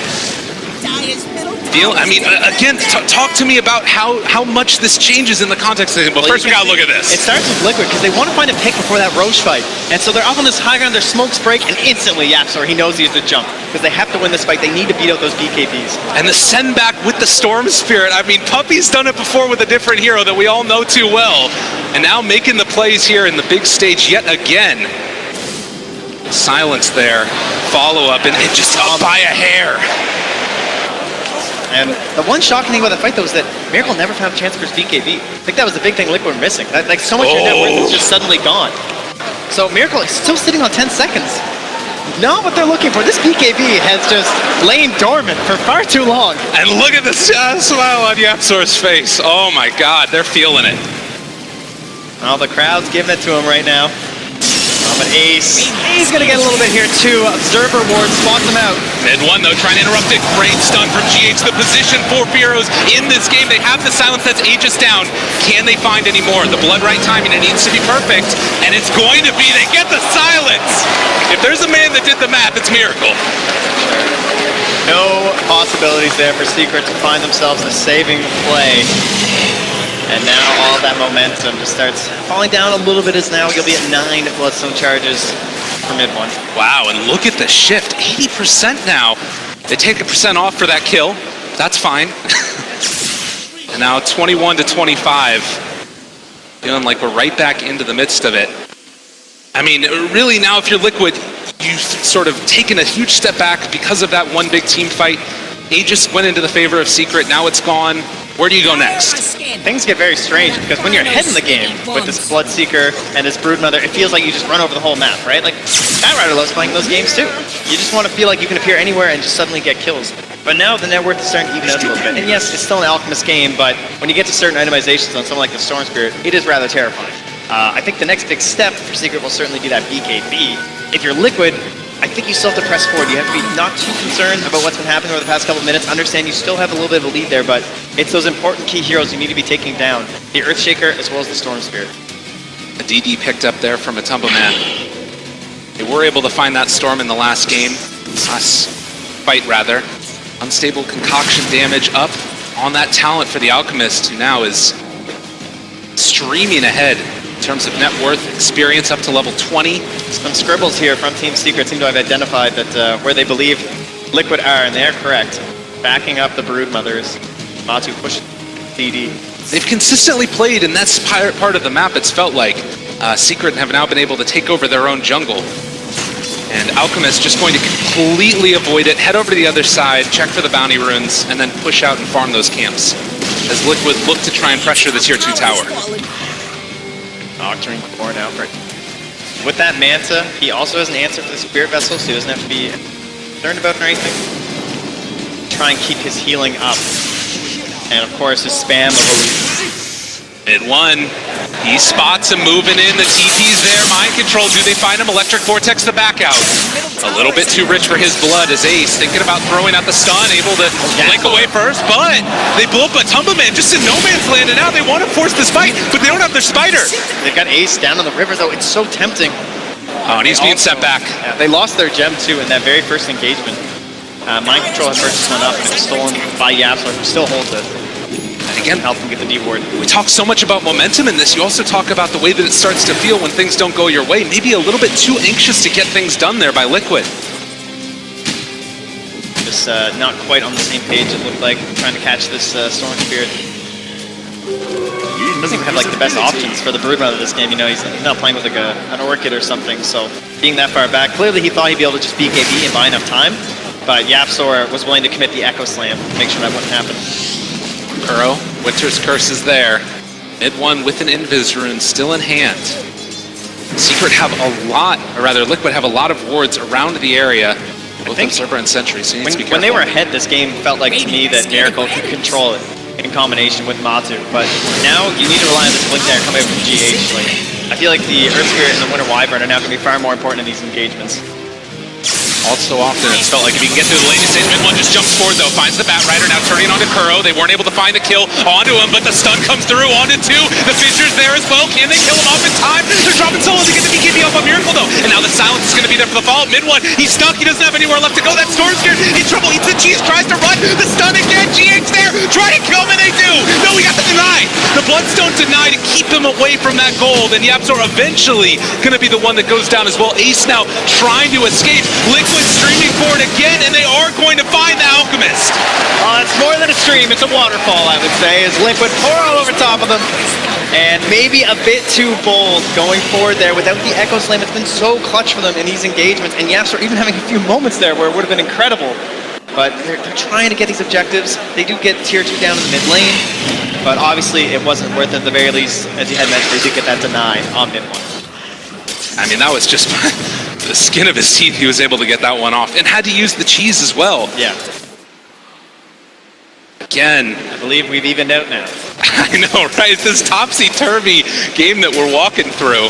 Dire's middle again, talk to me about how much this changes in the context of it. But first we gotta look at this. It starts with Liquid because they want to find a pick before that Roche fight. And so they're up on this high ground, their smokes break, and instantly Yapzor, he knows he has to jump. Because they have to win this fight, they need to beat out those BKBs. And the send back with the Storm Spirit. I mean, Puppy's done it before with a different hero that we all know too well. And now making the plays here in the big stage yet again. Silence there. Follow up, and it just up by a hair. And the one shocking thing about the fight, though, is that Miracle never found a chance for his BKB. I think that was the big thing Liquid were missing. Like, so much of your net worth is just suddenly gone. So Miracle is still sitting on 10 seconds. Not what they're looking for. This BKB has just lain dormant for far too long. And look at the smile on Yapzor's face. Oh my god, they're feeling it. Well, the crowd's giving it to him right now. But Ace, he's gonna get a little bit here too. Observer Ward spots him out. Mid-1 though, trying to interrupt it. Great stun from GH. The position for Fearos in this game. They have the silence that's Aegis down. Can they find any more? The blood right timing, it needs to be perfect. And it's going to be. They get the silence. If there's a man that did the math, it's Miracle. No possibilities there for Secret to find themselves a saving play. And now all that momentum just starts falling down a little bit as now you'll be at 9 Bloodstone charges for mid-1. Wow, and look at the shift. 80% now. They take a percent off for that kill. That's fine. And now 21 to 25. Feeling like we're right back into the midst of it. I mean, really now if you're Liquid, you've sort of taken a huge step back because of that one big team fight. Aegis went into the favor of Secret, now it's gone. Where do you go next? Things get very strange because when you're ahead in the game with this Bloodseeker and this Broodmother, it feels like you just run over the whole map, right? Like, Batrider loves playing those games too. You just want to feel like you can appear anywhere and just suddenly get kills. But now the net worth is starting to even out a little bit. And yes, it's still an Alchemist game, but when you get to certain itemizations on something like the Storm Spirit, it is rather terrifying. I think the next big step for Secret will certainly be that BKB. If you're Liquid, I think you still have to press forward. You have to be not too concerned about what's been happening over the past couple of minutes. Understand you still have a little bit of a lead there, but it's those important key heroes you need to be taking down. The Earthshaker as well as the Storm Spirit. A DD picked up there from a Tumboman. They were able to find that Storm in the last game. Last fight, rather. Unstable concoction damage up on that talent for the Alchemist, who now is streaming ahead in terms of net worth, experience up to level 20. Some scribbles here from Team Secret seem to have identified that where they believe Liquid are, and they're correct. Backing up the Broodmothers. Matu pushes DD. They've consistently played, and that's part of the map, it's felt like. Secret have now been able to take over their own jungle. And Alchemist just going to completely avoid it, head over to the other side, check for the bounty runes, and then push out and farm those camps. As Liquid look to try and pressure the tier 2 tower. Octarine Core now. With that Manta, he also has an answer for the Spirit Vessel, so he doesn't have to be concerned about it or anything. Try and keep his healing up. And of course, his spam of Elite. Mid-1, he spots him moving in, the TP's there, mind control, do they find him? Electric Vortex to back out. A little bit too rich for his blood as Ace, thinking about throwing out the stun, able to blink away first, but they blow up a Tumboman just in no man's land, and now they want to force this fight, but they don't have their Spider. They've got Ace down on the river though, it's so tempting. Oh, and he's being set back. Yeah, they lost their gem too in that very first engagement. Mind control had purchased one up, and it was stolen by Yapsor, who still holds it. Again, help them get the D ward. We talk so much about momentum in this. You also talk about the way that it starts to feel when things don't go your way. Maybe a little bit too anxious to get things done there by Liquid. Just not quite on the same page, it looked like, trying to catch this Storm Spirit. He doesn't even have like the best options for the Broodmother this game. You know, he's not playing with like an Orchid or something, so being that far back, clearly he thought he'd be able to just BKB and buy enough time, but Yapsor was willing to commit the Echo Slam to make sure that wouldn't happen. Kuro, Winter's Curse is there. Mid-1 with an Invis rune still in hand. Secret have a lot, or rather Liquid have a lot of wards around the area. Both Observer and Sentry, so you need to be careful. When they were ahead, this game felt like to me that Miracle could control it in combination with Matu. But now you need to rely on this Blink Dagger coming out from GH. Like, I feel like the Earth Spirit and the Winter Wyvern are now going to be far more important in these engagements. All so often, it's felt like if you can get through the lane stage, Mid-1 just jumps forward though, finds the Batrider, now turning onto Kuro. They weren't able to find the kill onto him, but the stun comes through onto 2. The Fissure's there as well. Can they kill him off in time? They're dropping solo to get the BKB off on Miracle though. And now the silence is going to be there for the follow-up. Mid-1, he's stuck. He doesn't have anywhere left to go. That Storm Spirit in trouble. Eats the cheese, tries to run. The stun again. GH there. Try to kill him and they do. No, we got the deny. The Bloodstone denied to keep him away from that gold. And Yapsor eventually going to be the one that goes down as well. Ace now trying to escape. Liquid streaming forward again, and they are going to find the Alchemist. It's more than a stream, it's a waterfall, I would say, as Liquid pour all over top of them. And maybe a bit too bold going forward there without the Echo Slam. It's been so clutch for them in these engagements, and Yapsor even having a few moments there where it would have been incredible. But they're trying to get these objectives. They do get tier 2 down in the mid lane, but obviously it wasn't worth it at the very least. As you had mentioned, they did get that deny on mid 1. I mean, that was just the skin of his teeth. He was able to get that one off and had to use the cheese as well. Yeah. Again. I believe we've evened out now. I know, right? This topsy-turvy game that we're walking through.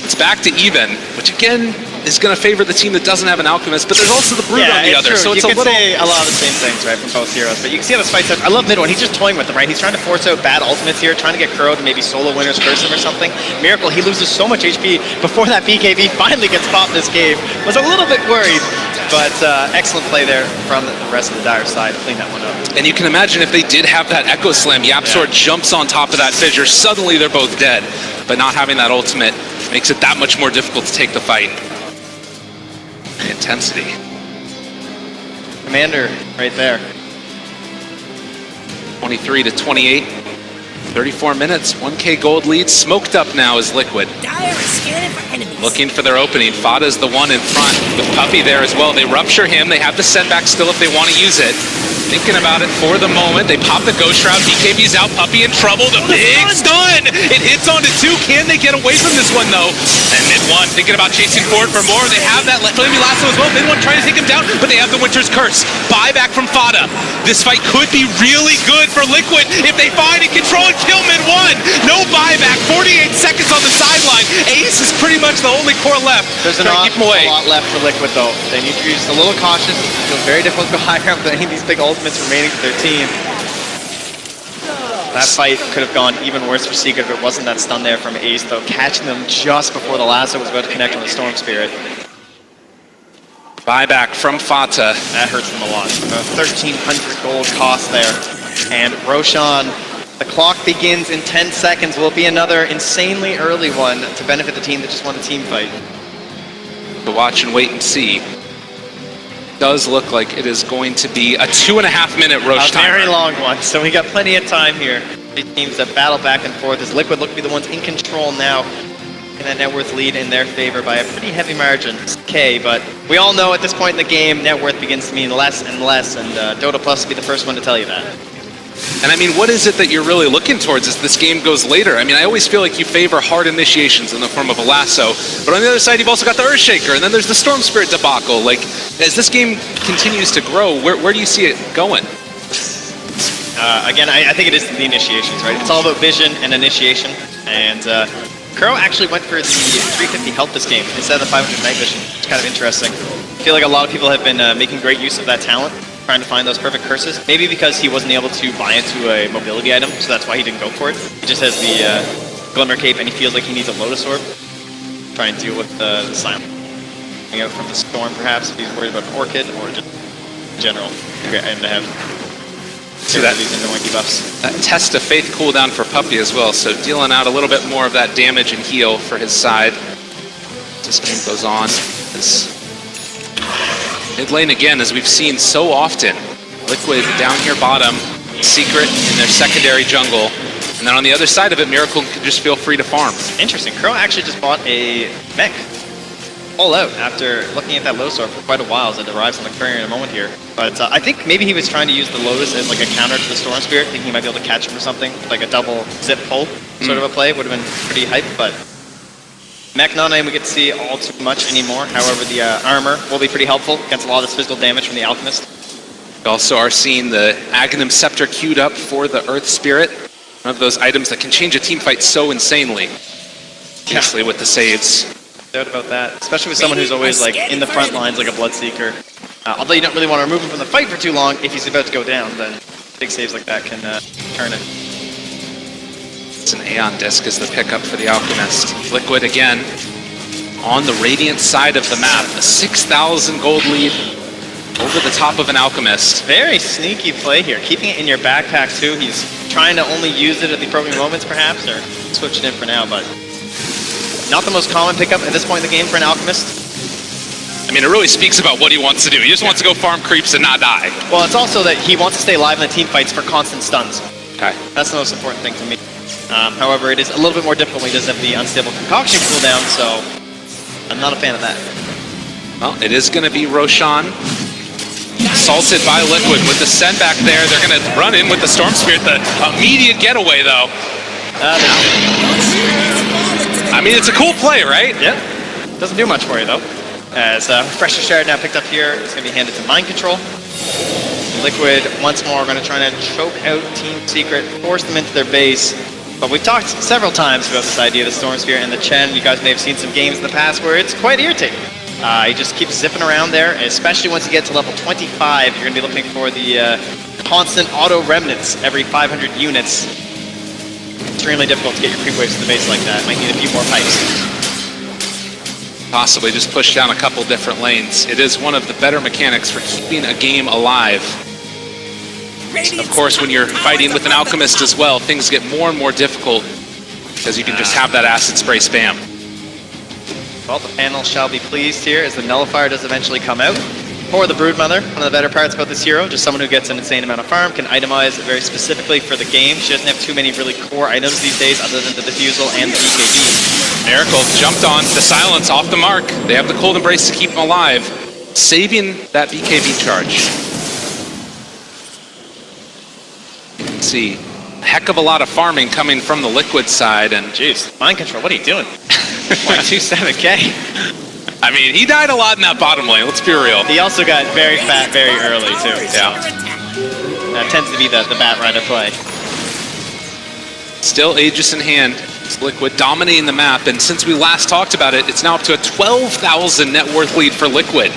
It's back to even, which again is going to favor the team that doesn't have an Alchemist, but there's also the Brood on the other. True. So it's you a could little... say a lot of the same things, right, from both heroes. But you can see how this fight starts. I love mid one. He's just toying with them, right? He's trying to force out bad ultimates here, trying to get Kuro to maybe solo winners curse him or something. Miracle, he loses so much HP before that BKB finally gets popped this game. Was a little bit worried, but excellent play there from the rest of the Dire side to clean that one up. And you can imagine if they did have that Echo Slam, YapzOr jumps on top of that Fissure, suddenly they're both dead. But not having that ultimate makes it that much more difficult to take the fight. Intensity. Commander right there. 23 to 28. 34 minutes, 1K gold lead. Smoked up now is Liquid. Dire is scanning for enemies. Looking for their opening. Fada's the one in front with Puppey there as well. They rupture him. They have the setback still if they want to use it. Thinking about it for the moment. They pop the Ghost Shroud. BKB's out. Puppey in trouble. The big stun. It hits onto 2. Can they get away from this one though? And mid one thinking about chasing forward for more. They have that Flaming Lasso as well. Mid one trying to take him down, but they have the Winter's Curse. Buyback from Fada. This fight could be really good for Liquid if they find and control and kill mid one. No buyback. 48 seconds on the sideline. Ace is pretty much the only core left. There's Try to keep him away. a lot left for Liquid though. They need to be just a little cautious. It feels very difficult to go high ground with any of these big ultimates remaining for their team. That fight could have gone even worse for Secret if it wasn't that stun there from Ace though, catching them just before the lasso was about to connect on the Storm Spirit. Buyback from Fata. That hurts them a lot. 1,300 gold cost there. And Roshan, the clock begins in 10 seconds. Will it be another insanely early one to benefit the team that just won the team fight? To watch and wait and see. Does look like it is going to be a 2.5 minute Roche A very timer. long one, so we got plenty of time here. The teams that battle back and forth as Liquid look to be the ones in control now. And that net worth lead in their favor by a pretty heavy margin. Okay, but we all know at this point in the game, net worth begins to mean less and less, and Dota Plus will be the first one to tell you that. And I mean, what is it that you're really looking towards as this game goes later? I mean, I always feel like you favor hard initiations in the form of a lasso, but on the other side, you've also got the Earthshaker, and then there's the Storm Spirit debacle. Like, as this game continues to grow, where do you see it going? Again, I think it is the initiations, right? It's all about vision and initiation, and Kuro actually went for the 350 health this game instead of the 500 night vision. It's kind of interesting. I feel like a lot of people have been making great use of that talent, trying to find those perfect curses. Maybe because he wasn't able to buy into a mobility item, so that's why he didn't go for it. He just has the Glimmer Cape, and he feels like he needs a Lotus Orb. Try and deal with the silence. Coming out from the Storm, perhaps, if he's worried about an Orchid, or just in general. Great item to have. See that? These annoying debuffs. That test of faith cooldown for Puppey as well, so dealing out a little bit more of that damage and heal for his side. This game goes on. Mid lane again, as we've seen so often. Liquid down here bottom, Secret in their secondary jungle. And then on the other side of it, Miracle can just feel free to farm. Interesting. Kuro actually just bought a mech all out after looking at that Lotus Orb for quite a while as it arrives on the courier in a moment here. But I think maybe he was trying to use the Lotus as like a counter to the Storm Spirit, thinking he might be able to catch him or something, like a double zip pull sort of a play. Would have been pretty hype, but mech not we get to see all too much anymore. However, the armor will be pretty helpful against a lot of this physical damage from the Alchemist. We also are seeing the Aghanim Scepter queued up for the Earth Spirit. One of those items that can change a team fight so insanely. Obviously with the saves. No doubt about that, especially with someone who's always like in the front lines like a Bloodseeker. Although you don't really want to remove him from the fight for too long, if he's about to go down, then big saves like that can turn it. It's an Aeon Disc as the pickup for the Alchemist. Liquid again on the Radiant side of the map. A 6,000 gold lead over the top of an Alchemist. Very sneaky play here, keeping it in your backpack too. He's trying to only use it at the appropriate moments perhaps, or switch it in for now, but not the most common pickup at this point in the game for an Alchemist. I mean, it really speaks about what he wants to do. He just wants to go farm creeps and not die. Well, it's also that he wants to stay alive in the team fights for constant stuns. Okay. That's the most important thing to me. However, it is a little bit more difficult when he doesn't have the unstable concoction cooldown, so I'm not a fan of that. Well, it is going to be Roshan. Assaulted by Liquid with the send back there. They're going to run in with the Storm Spirit. The immediate getaway, though. I mean, it's a cool play, right? Yeah. Doesn't do much for you, though. As Refresher Shard now picked up here, it's going to be handed to Mind Control. Liquid once more going to try to choke out Team Secret, force them into their base. But we've talked several times about this idea of the Storm Sphere and the Chen. You guys may have seen some games in the past where it's quite irritating. He just keeps zipping around there, especially once you get to level 25. You're going to be looking for the constant auto remnants every 500 units. Extremely difficult to get your creep waves to the base like that. Might need a few more pipes. Possibly just push down a couple different lanes. It is one of the better mechanics for keeping a game alive. Of course, when you're fighting with an Alchemist as well, things get more and more difficult because you can just have that acid spray spam. Well, the panel shall be pleased here as the Nullifier does eventually come out. For the Broodmother, one of the better parts about this hero, just someone who gets an insane amount of farm, can itemize very specifically for the game. She doesn't have too many really core items these days other than the Diffusal and the BKB. Miracle jumped on the silence off the mark. They have the Cold Embrace to keep him alive, saving that BKB charge. Let's see, a heck of a lot of farming coming from the Liquid side, and jeez, mind control, what are you doing? 0.27k. I mean, he died a lot in that bottom lane, let's be real. He also got very fat very early too. Yeah. That tends to be the bat rider play. Still Aegis in hand. It's Liquid dominating the map, and since we last talked about it, it's now up to a 12,000 net worth lead for Liquid.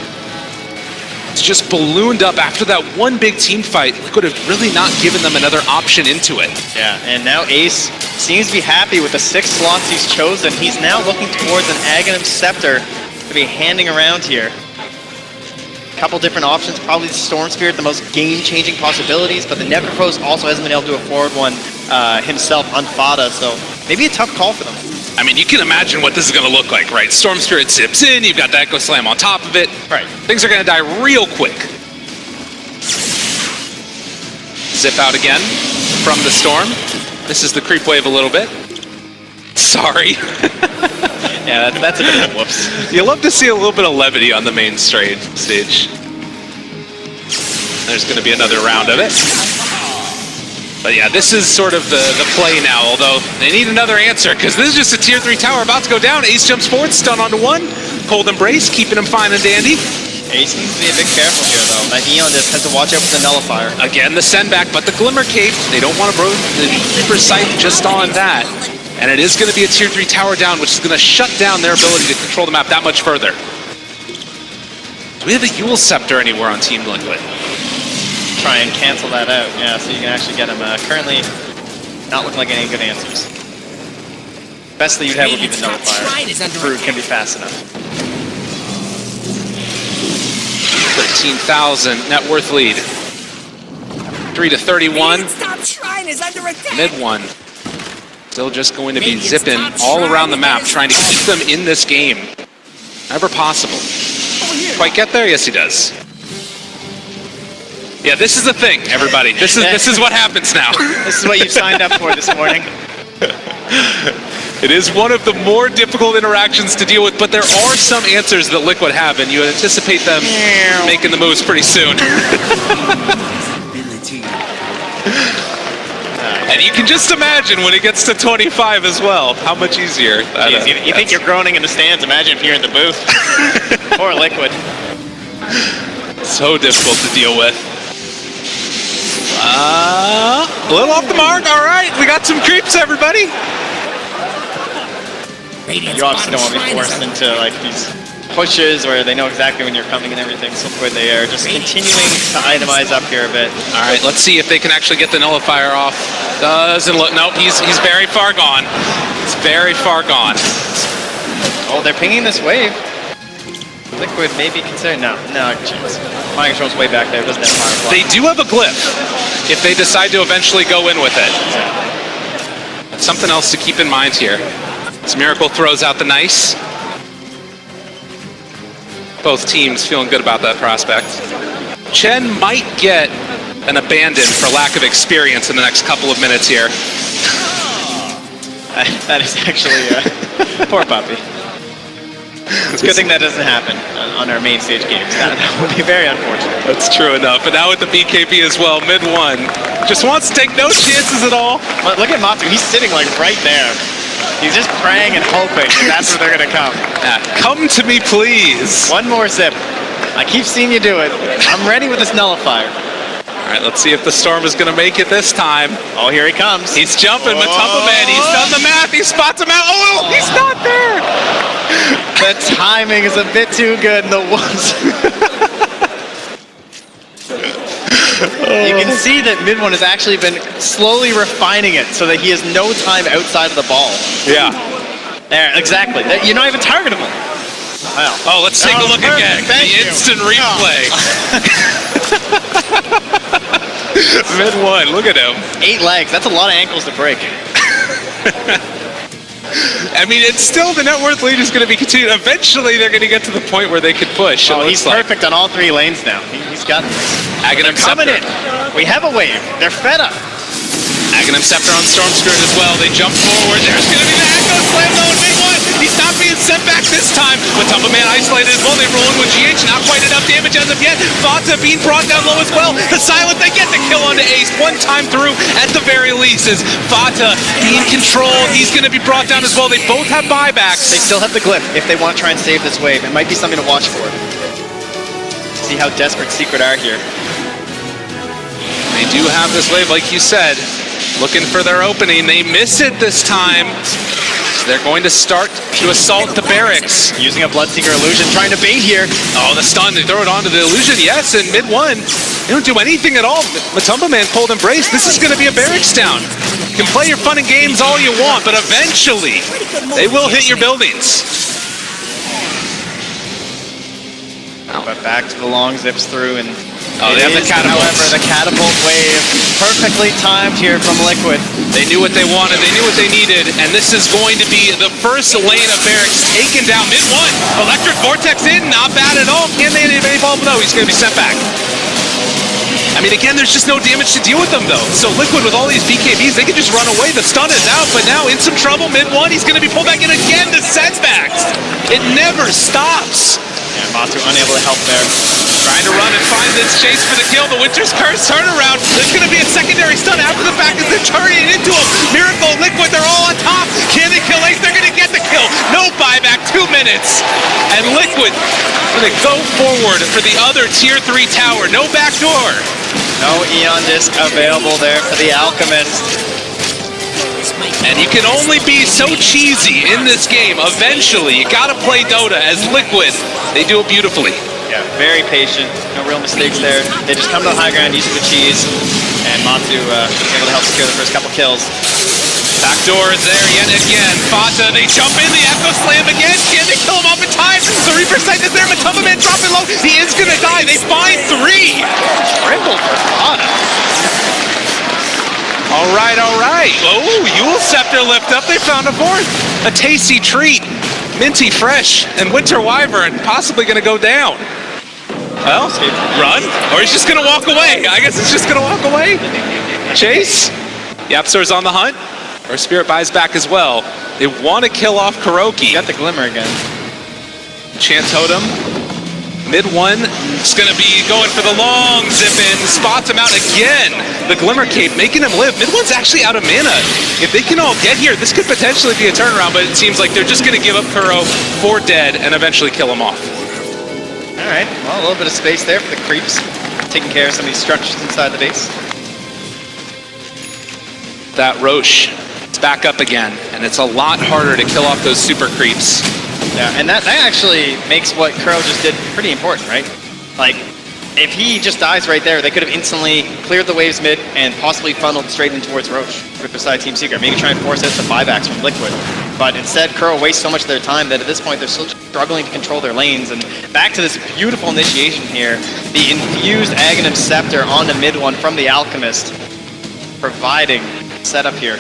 It's just ballooned up after that one big team fight. Liquid have really not given them another option into it. Yeah, and now Ace seems to be happy with the 6 slots he's chosen. He's now looking towards an Aghanim Scepter to be handing around here. A couple different options, probably the Storm Spirit, the most game-changing possibilities, but the Necropose also hasn't been able to afford one himself on Fada, so maybe a tough call for them. I mean, you can imagine what this is going to look like, right? Storm Spirit zips in, you've got the Echo Slam on top of it. Right. Things are going to die real quick. Zip out again from the Storm. This is the creep wave a little bit. Sorry. Yeah, that's a bit of a whoops. You love to see a little bit of levity on the main stage. There's going to be another round of it. But yeah, this is sort of the play now, although they need another answer, because this is just a tier 3 tower about to go down. Ace jumps forward, stun onto one. Cold Embrace, keeping him fine and dandy. Ace needs to be a bit careful here, though. That Eon just has to watch out for the Nullifier. Again, the send back, but the Glimmer Cape, they don't want to bro the Reaper sight just on that. And it is going to be a tier 3 tower down, which is going to shut down their ability to control the map that much further. Do we have a Yule Scepter anywhere on Team Liquid? Try and cancel that out, yeah, so you can actually get him currently not looking like any good answers. Best that you'd have would be the Nullifier. Brood can be fast enough. 13,000 net worth lead. 3 to 31. Mid one. Still just going to be zipping all around the map, trying to keep them in this game. Ever possible. Quite get there? Yes, he does. Yeah, this is the thing, everybody. This is what happens now. This is what you signed up for this morning. It is one of the more difficult interactions to deal with, but there are some answers that Liquid have, and you anticipate them making the moves pretty soon. And you can just imagine when it gets to 25 as well, how much easier. Jeez, you think you're groaning in the stands, imagine if you're in the booth. Poor Liquid. So difficult to deal with. A little off the mark. All right, we got some creeps, everybody. You obviously don't want to be forced into like these pushes where they know exactly when you're coming and everything, so they are just continuing to itemize up here a bit. All right, let's see if they can actually get the Nullifier off. Doesn't look, nope, he's very far gone. He's very far gone. Oh, they're pinging this wave. Liquid may be considering, no chance. Mind Control's way back there, doesn't have Firefly. They do have a glyph if they decide to eventually go in with it. That's something else to keep in mind here. As Miracle throws out the nice. Both teams feeling good about that prospect. Chen might get an abandon for lack of experience in the next couple of minutes here. That is actually poor puppy. It's a good thing that doesn't happen on our main stage games. That would be very unfortunate. That's true enough. But now with the BKB as well, mid one. Just wants to take no chances at all. Look at Matsu, he's sitting like right there. He's just praying and hoping that's where they're gonna come. Come to me, please. One more sip. I keep seeing you do it. I'm ready with this Nullifier. All right, let's see if the Storm is going to make it this time. Oh, here he comes. He's jumping, Matumba Man. He's done the math. He spots him out. Oh, he's not there. The timing is a bit too good in the ones. You can see that mid-1 has actually been slowly refining it so that he has no time outside of the ball. Yeah. There, exactly. You're not even targetable. Wow. Oh, let's take a look again. Thank The you. instant replay. Mid-1, look at him. 8 legs. That's a lot of ankles to break. I mean, it's still the net worth lead is going to be continued. Eventually, they're going to get to the point where they could push. Oh, he's perfect on all 3 lanes now. He's got this. Aghanim Coming Scepter. in. We have a wave. They're fed up. Aghanim Scepter on Storm Spirit as well. They jump forward. There's going to be the Echo Slam though in mid-1. He's not being sent back this time. Matumba Man isolated as well. They roll in with GH. Not quite enough damage as of yet. Vata being brought down low as well. The Silent, they get the kill onto Ace. One time through at the very least is Vata being controlled. He's going to be brought down as well. They both have buybacks. They still have the glyph if they want to try and save this wave. It might be something to watch for. See how desperate Secret are here. They do have this wave, like you said. Looking for their opening. They miss it this time. So they're going to start to assault the barracks. Using a Bloodseeker illusion, trying to bait here. Oh, the stun. They throw it onto the illusion. Yes, in mid-1. They don't do anything at all. Matumba Man pulled Embrace. This is going to be a barracks down. You can play your fun and games all you want, but eventually they will hit your buildings. But back to the long zips through and Oh, they have the catapults. However, the catapult wave perfectly timed here from Liquid. They knew what they wanted, they knew what they needed, and this is going to be the first lane of barracks taken down mid-1. Electric Vortex in, not bad at all. Can they hit any ball? No, he's going to be sent back. I mean, again, there's just no damage to deal with them, though. So Liquid, with all these BKBs, they can just run away. The stun is out, but now in some trouble. Mid-1, he's going to be pulled back in again. The setbacks. It never stops. Yeah, Matsu unable to help there. Trying to run and find this chase for the kill. The Winter's Curse turnaround. There's going to be a secondary stun after the fact as they're turning it into a Miracle. Liquid, they're all on top. Can they kill Ace? They're going to get the kill. No buyback, 2 minutes. And Liquid going to go forward for the other Tier 3 tower. No back door. No Eon Disc available there for the Alchemist. And you can only be so cheesy in this game. Eventually, you got to play Dota as Liquid. They do it beautifully. Yeah, very patient. No real mistakes there. They just come to the high ground using the cheese. And Matsu was able to help secure the first couple kills. Backdoor is there yet again. Vata, they jump in, the Echo Slam again. Can they kill him off in time? 3% is there. Matumba Man dropping low. He is going to die. They find 3. Triple for Vata. All right, all right. Oh, Yule Scepter lift up. They found a 4th. A tasty treat. Minty fresh. And Winter Wyvern possibly going to go down. Well, run. Or he's just going to walk away. I guess it's just going to walk away. Chase. Yapsor's on the hunt. Or Spirit buys back as well. They want to kill off Kuroki. Got the Glimmer again. Chant Totem. Mid-1 is going to be going for the long zip in. Spots him out again. The Glimmer Cape making him live. Mid-1's actually out of mana. If they can all get here, this could potentially be a turnaround, but it seems like they're just going to give up Kuro for dead and eventually kill him off. All right, well, a little bit of space there for the creeps. Taking care of some of these structures inside the base. That Roche is back up again, and it's a lot harder to kill off those super creeps. Yeah, and that actually makes what Kuro just did pretty important, right? Like, if he just dies right there, they could have instantly cleared the waves mid and possibly funneled straight in towards Roche beside Team Secret. Maybe try and force it to buybacks from Liquid. But instead, Kuro wastes so much of their time that at this point they're still struggling to control their lanes. And back to this beautiful initiation here, the infused Aghanim Scepter on the mid-1 from the Alchemist, providing setup here.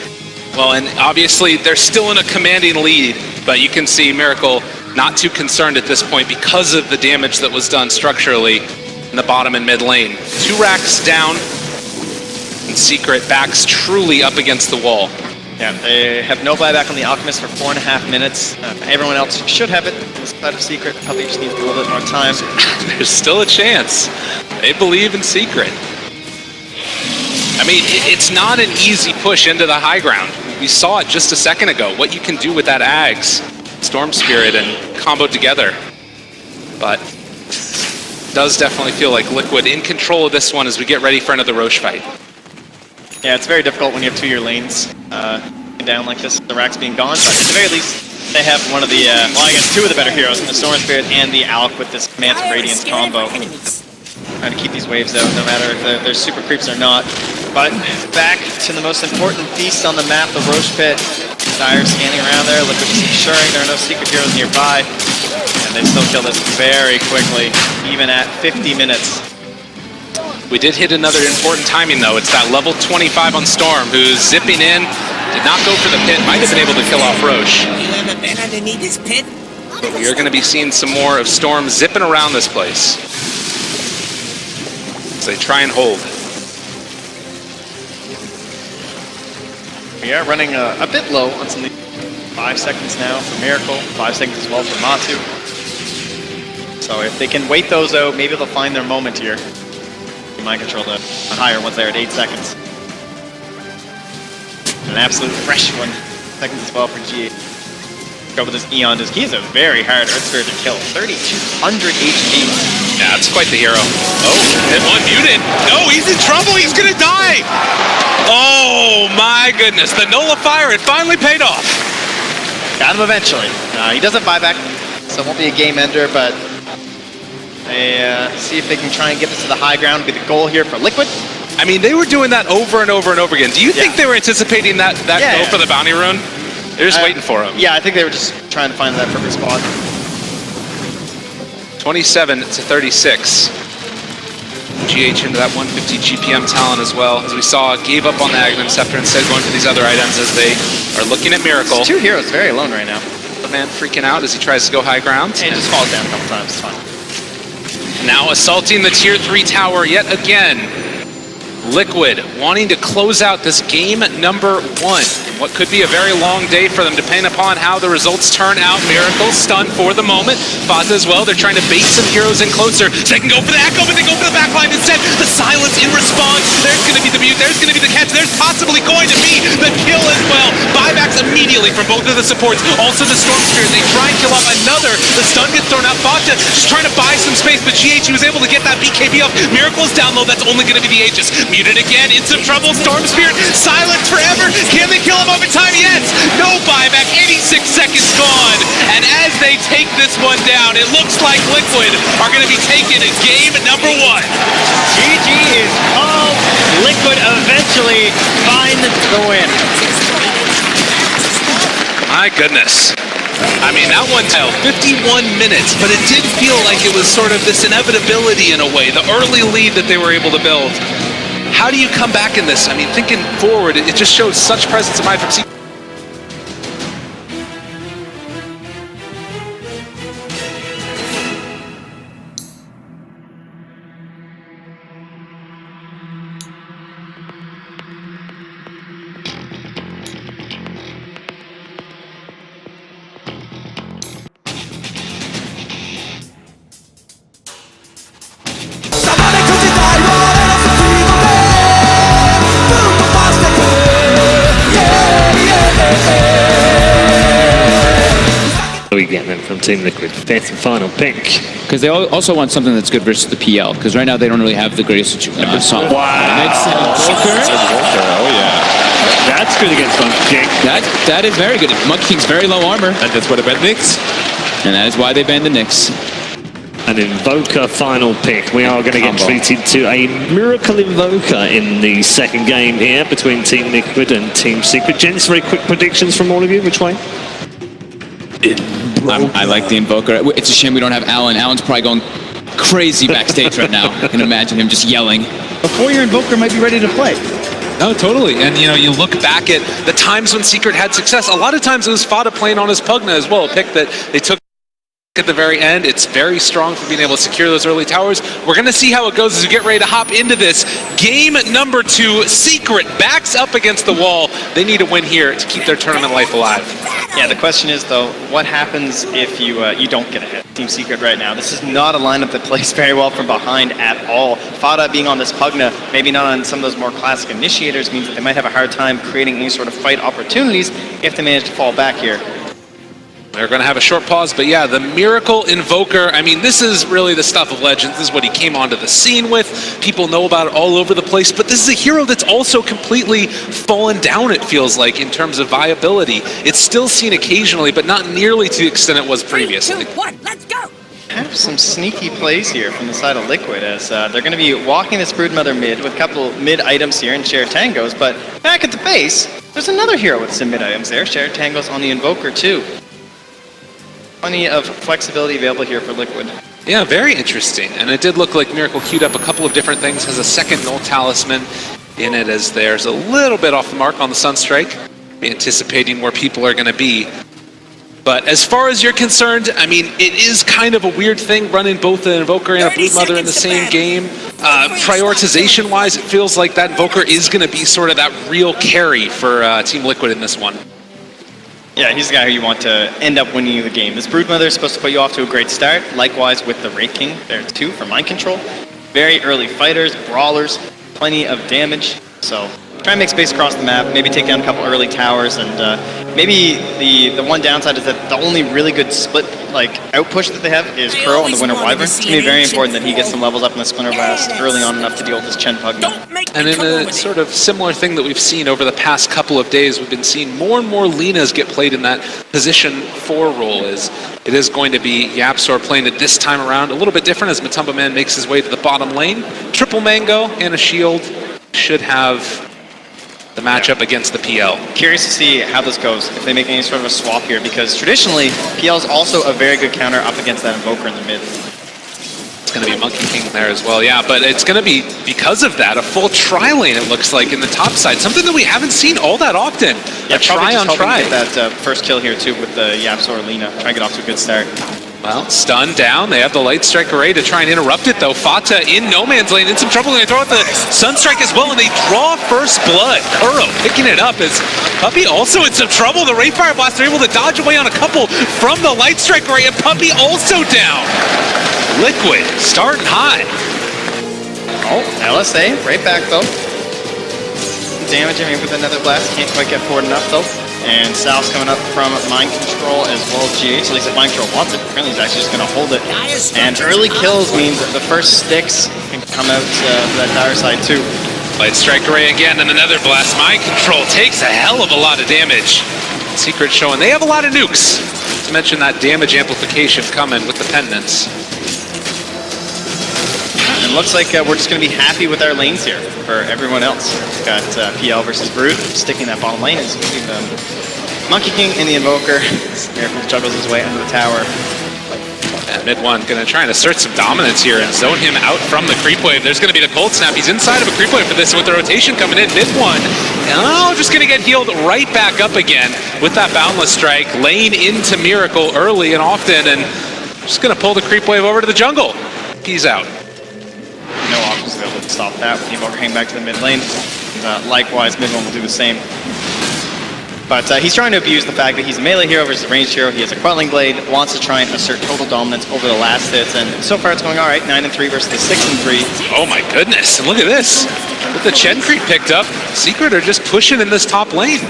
Well, and obviously they're still in a commanding lead, but you can see Miracle not too concerned at this point because of the damage that was done structurally in the bottom and mid lane. 2 racks down, and Secret backs truly up against the wall. Yeah, they have no buyback on the Alchemist for 4.5 minutes. Everyone else should have it inside of Secret. Probably just needs a little bit more time. There's still a chance. They believe in Secret. I mean, it's not an easy push into the high ground. We saw it just a second ago, what you can do with that Ags, Storm Spirit, and combo together. But does definitely feel like Liquid in control of this one as we get ready for another Roche fight. Yeah, it's very difficult when you have 2 of your lanes down like this, the Rack's being gone, but at the very least, they have one of the, well, I guess 2 of the better heroes, in the Storm Spirit and the Alk with this Man's Radiance combo. Trying to keep these waves out, no matter if they're super creeps or not. But back to the most important beast on the map, the Roche Pit. Dire scanning around there, Liquid just ensuring there are no secret heroes nearby. And they still kill this very quickly, even at 50 minutes. We did hit another important timing though. It's that level 25 on Storm who's zipping in, did not go for the pit, might have been able to kill off Roche. You ever been underneath this pit? We are going to be seeing some more of Storm zipping around this place as they try and hold. We are running a bit low on some of the 5 seconds now for Miracle, 5 seconds as well for Matu. So if they can wait those out, maybe they'll find their moment here. Mind control the higher ones there at 8 seconds. An absolute fresh 1 seconds as well for G8. Go with this Eon disc. He is a very hard Earth Spirit to kill. 3,200 HP. Yeah, it's quite the hero. Oh, hit one muted. No, he's in trouble. He's gonna die. Oh my goodness, the nullifier, it finally paid off. Got him eventually. He doesn't buy back, so it won't be a game ender, but they see if they can try and get this to the high ground. Would be the goal here for Liquid. I mean, they were doing that over and over and over again. Do you think they were anticipating that go for the bounty rune? They're just waiting for him. Yeah, I think they were just trying to find that perfect spot. 27 to 36. GH into that 150 GPM talent as well. As we saw, gave up on the Aghanim Scepter, instead going for these other items as they are looking at Miracle. It's 2 heroes very alone right now. The man freaking out as he tries to go high ground. And he just falls down a couple times, it's fine. Now assaulting the tier 3 tower yet again. Liquid wanting to close out this game number 1. What could be a very long day for them, depending upon how the results turn out. Miracle stunned for the moment. Faza as well. They're trying to bait some heroes in closer. They can go for the echo, but they go for the backline instead. The silence in response. There's going to be the mute. There's going to be the catch. There's possibly going to be the kill as well. Buybacks immediately from both of the supports. Also the Storm Spirit. They try and kill off another. The stun gets thrown out. Faza just trying to buy some space, but GH was able to get that BKB up. Miracle's down low. That's only going to be the Aegis. Muted again, in some trouble. Storm Spirit silent forever. Can they kill him over time? Yes. No buyback. 86 seconds gone. And as they take this one down, it looks like Liquid are going to be taking in game number 1. GG is called. Liquid eventually find the win. My goodness. I mean, that one held 51 minutes, but it did feel like it was sort of this inevitability in a way, the early lead that they were able to build. How do you come back in this? I mean, thinking forward, it just shows such presence of mind from Secret. We get them from Team Liquid, 5th and final pick. Because they also want something that's good versus the PL. Because right now they don't really have the greatest song. Wow. Oh yeah. That's good against Monkey King. That is very good. Monkey King's very low armor. And that's why they banned Nyx. And that is why they banned the Nyx. An Invoker final pick. We are going to get treated to a Miracle Invoker in the second game here between Team Liquid and Team Secret. Gents, very quick predictions from all of you. Which way? I like the Invoker. It's a shame we don't have Alan. Alan's probably going crazy backstage right now. I can imagine him just yelling. Before your Invoker might be ready to play. No, totally. And, you know, you look back at the times when Secret had success. A lot of times it was Fada playing on his Pugna as well, a pick that they took at the very end. It's very strong for being able to secure those early towers. We're going to see how it goes as we get ready to hop into this. Game number 2, Secret backs up against the wall. They need a win here to keep their tournament life alive. Yeah, the question is, though, what happens if you you don't get a hit? Team Secret right now. This is not a lineup that plays very well from behind at all. Fada being on this Pugna, maybe not on some of those more classic initiators, means that they might have a hard time creating any sort of fight opportunities if they manage to fall back here. We're going to have a short pause, but yeah, the Miracle Invoker, I mean, this is really the stuff of legends. This is what he came onto the scene with. People know about it all over the place, but this is a hero that's also completely fallen down, it feels like, in terms of viability. It's still seen occasionally, but not nearly to the extent it was previously. 3, 2, 1, let's go! Have some sneaky plays here from the side of Liquid as they're going to be walking this Broodmother mid with a couple mid items here and shared tangos, but back at the base, there's another hero with some mid items there. Shared tangos on the Invoker too. Plenty of flexibility available here for Liquid. Yeah, very interesting. And it did look like Miracle queued up a couple of different things, has a second Null Talisman in it as there's a little bit off the mark on the Sunstrike, anticipating where people are going to be. But as far as you're concerned, I mean, it is kind of a weird thing running both an Invoker and a Broodmother in the same game. Prioritization-wise, it feels like that Invoker is going to be sort of that real carry for Team Liquid in this one. Yeah, he's the guy who you want to end up winning the game. This Broodmother is supposed to put you off to a great start. Likewise with the Wraith King there too for mind control. Very early fighters, brawlers, plenty of damage. So try and make space across the map, maybe take down a couple early towers, and maybe the one downside is that the only really good split outpush that they have is Crow on the Winter Wyvern. It's going to be very important that he gets some levels up in the Splinter Blast early on enough to deal with this Chen Pugna. And in a sort of similar thing that we've seen over the past couple of days, we've been seeing more and more Linas get played in that position 4 role. It is going to be YapzOr playing it this time around, a little bit different as Matumba Man makes his way to the bottom lane. Triple Mango and a shield should have the matchup against the PL. Curious to see how this goes, if they make any sort of a swap here, because traditionally, PL is also a very good counter up against that Invoker in the mid. It's going to be Monkey King there as well, yeah, but it's going to be, because of that, a full tri-lane, it looks like, in the top side. Something that we haven't seen all that often. Yeah, a try-on-try. Get that first kill here, too, with the YapzOr Lina. Try and get off to a good start. Well, stun down. They have the Light Strike array to try and interrupt it, though. Fata in no man's lane, in some trouble. They throw out the Sunstrike as well, and they draw first blood. Kuro picking it up as Puppey also in some trouble. The Wraithfire Blast are able to dodge away on a couple from the Light Strike array, and Puppey also down. Liquid starting high. Oh, LSA, right back, though. Damage him with another blast. Can't quite get forward enough, though. And Sal's coming up from Mind Control as well as GH. At least if Mind Control wants it. Apparently he's actually just going to hold it. And early kills means that the first sticks can come out to that dire side too. Light Strike array again and another blast. Mind Control takes a hell of a lot of damage. Secret showing they have a lot of nukes. To mention that damage amplification coming with the pendants. And it looks like we're just going to be happy with our lanes here for everyone else. We've got PL versus Brood sticking that bottom lane. It's Monkey King in the Invoker. Miracle juggles his way under the tower. And mid one going to try and assert some dominance here and zone him out from the creep wave. There's going to be the cold snap. He's inside of a creep wave for this with the rotation coming in. Mid one. Oh, just going to get healed right back up again with that Boundless Strike. Lane into Miracle early and often, and just going to pull the creep wave over to the jungle. He's out. No options available to stop that with the Invoker hanging back to the mid lane. Likewise, mid one will do the same. But he's trying to abuse the fact that he's a melee hero versus a ranged hero. He has a Quelling Blade, wants to try and assert total dominance over the last hits, and so far it's going all right. 9-3 versus the 6-3. Oh my goodness, and look at this. With the Chen creep picked up, Secret are just pushing in this top lane.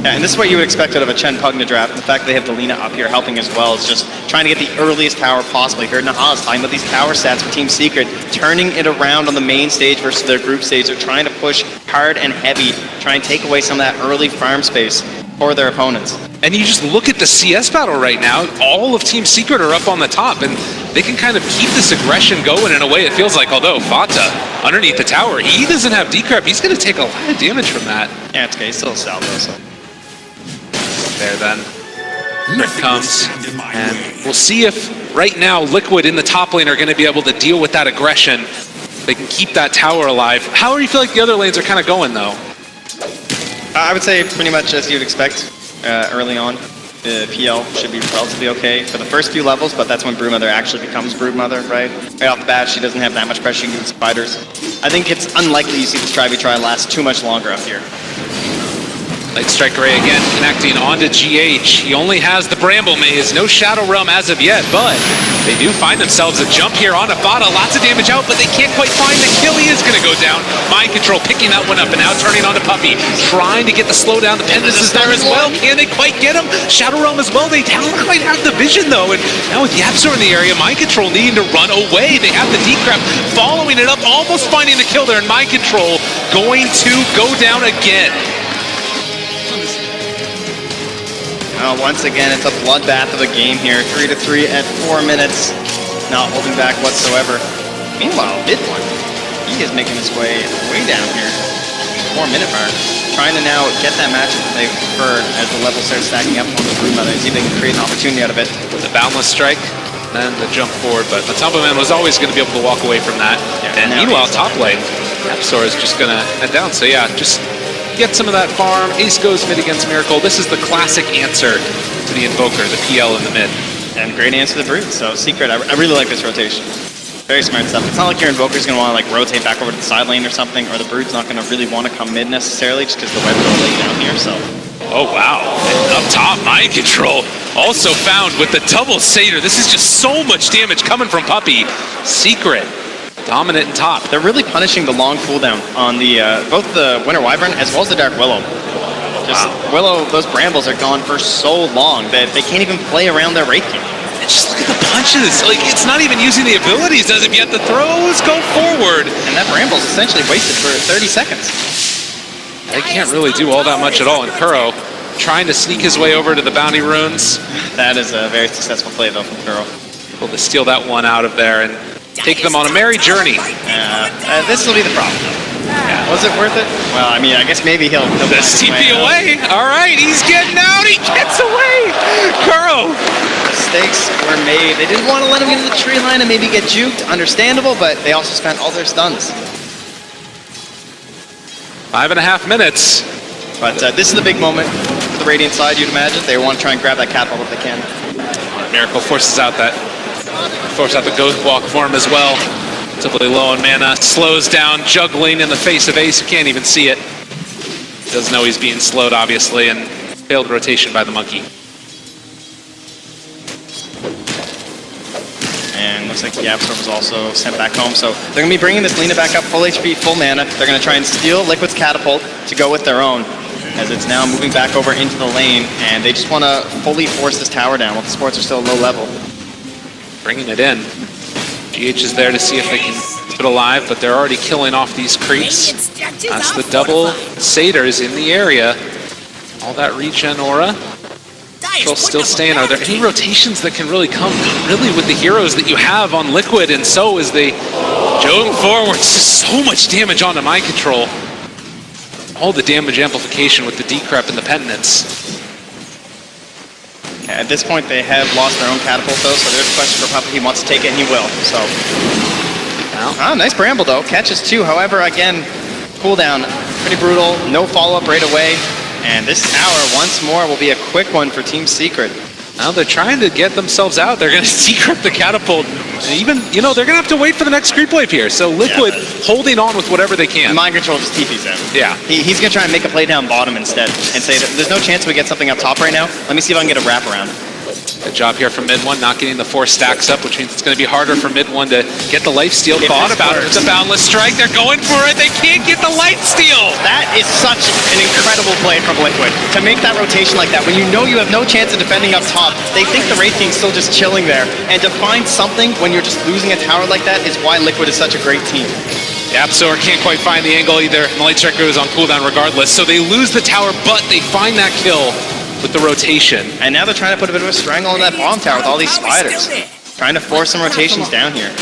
Yeah, and this is what you would expect out of a Chen Pugna draft. The fact that they have the Lina up here helping as well is just trying to get the earliest tower possible. You heard Nahas talking about these tower stats for Team Secret, turning it around on the main stage versus their group stage. They're trying to push hard and heavy, try and take away some of that early farm space for their opponents. And you just look at the CS battle right now, all of Team Secret are up on the top, and they can kind of keep this aggression going in a way it feels like, although Fata, underneath the tower, he doesn't have decrep, he's going to take a lot of damage from that. Yeah, it's okay, he's still a salvo, so. There then, here it comes, and we'll see if right now Liquid in the top lane are going to be able to deal with that aggression. They can keep that tower alive. How do you feel like the other lanes are kind of going, though? I would say pretty much as you'd expect early on. PL should be relatively okay for the first few levels, but that's when Broodmother actually becomes Broodmother, right? Right off the bat, she doesn't have that much pressure against spiders. I think it's unlikely you see this try last too much longer up here. Light Strike Array again connecting onto GH. He only has the Bramble Maze, no Shadow Realm as of yet, but They do find themselves a jump here on Fada. Lots of damage out, but they can't quite find the kill. He is going to go down. Mind Control picking that one up and now turning on to Puppy. Trying to get the slowdown. The Pendants is there as well. Can they quite get him? Shadow Realm as well. They don't quite have the vision though. And now with Yapzor in the area, Mind Control needing to run away. They have the Decrep following it up, almost finding the kill there. And Mind Control going to go down again. Once again, it's a bloodbath of a game here. 3-3 at 4 minutes. Not holding back whatsoever. Meanwhile, mid-one, he is making his way down here. 4-minute mark. Trying to now get that matchup that they preferred as the level starts stacking up on the Brood Mother and see if they can create an opportunity out of it. The Boundless Strike, then the jump forward, but the Tumble Man was always going to be able to walk away from that. Yeah, and meanwhile, top lane, Yapzor is just going to head down. So yeah, just get some of that farm. Ace goes mid against Miracle. This is the classic answer to the Invoker, the PL in the mid. And great answer to the Brood. So Secret, I really like this rotation. Very smart stuff. It's not like your Invoker's going to want to like rotate back over to the side lane or something, or the Brood's not going to really want to come mid necessarily just because the web's going to lay down here. So. Oh wow, and up top, Mind Control also found with the double Satyr. This is just so much damage coming from Puppy. Secret, dominant in top. They're really punishing the long cooldown on the both the Winter Wyvern as well as the Dark Willow. Just Willow, those brambles are gone for so long that they can't even play around their Wraith King. And just look at the punches. Like, it's not even using the abilities as of yet. The throws go forward. And that bramble's essentially wasted for 30 seconds. They can't really do all that much at all. And Kuro trying to sneak his way over to the Bounty Runes. That is a very successful play, though, from Kuro. Able to steal that one out of there and take them on a merry journey. This will be the problem. Yeah. Was it worth it? Well, I mean, I guess maybe he'll Let's TP away. All right, he's getting out. He gets away. Kuro. Mistakes were made. They didn't want to let him get into the tree line and maybe get juked. Understandable, but they also spent all their stuns. 5.5 minutes. But this is the big moment for the Radiant side, you'd imagine. They want to try and grab that catapult if they can. Miracle forces out the Ghost Walk form as well. Relatively low on mana, slows down, juggling in the face of Ace, who can't even see it. Doesn't know he's being slowed, obviously, and failed rotation by the monkey. And looks like the Yapzor was also sent back home. So they're going to be bringing this Lina back up, full HP, full mana. They're going to try and steal Liquid's catapult to go with their own, as it's now moving back over into the lane, and they just want to fully force this tower down while the sports are still low level. Bringing it in. GH is there to see if they can keep it alive, but they're already killing off these creeps. That's the double Satyrs in the area. All that regen aura. Still staying. Are there any rotations that can really come really with the heroes that you have on Liquid? And so as they jog forward, just so much damage onto Mind Control. All the damage amplification with the Decrep and the Pendants. At this point, they have lost their own catapult, though, so there's a question for Puppy. He wants to take it, and he will. So, nice bramble, though. Catches two. However, again, cooldown pretty brutal. No follow-up right away. And this tower, once more, will be a quick one for Team Secret. Now they're trying to get themselves out. They're going to decrypt the catapult. And even, they're going to have to wait for the next creep wave here. So Liquid holding on with whatever they can. Mind Control just TP's in. Yeah. He's going to try and make a play down bottom instead and say that there's no chance we get something up top right now. Let me see if I can get a wraparound. Good job here from mid one, not getting the 4 stacks up, which means it's going to be harder for mid one to get the lifesteal. Thought about it. It's a Boundless Strike. They're going for it. They can't get the lifesteal. That is such an incredible play from Liquid. To make that rotation like that, when you know you have no chance of defending up top, they think the Wraith King's still just chilling there. And to find something when you're just losing a tower like that is why Liquid is such a great team. Yapzor can't quite find the angle either. The Light Striker is on cooldown regardless. So they lose the tower, but they find that kill with the rotation. And now they're trying to put a bit of a strangle on that bottom tower with all these spiders. Trying to force some rotations down here.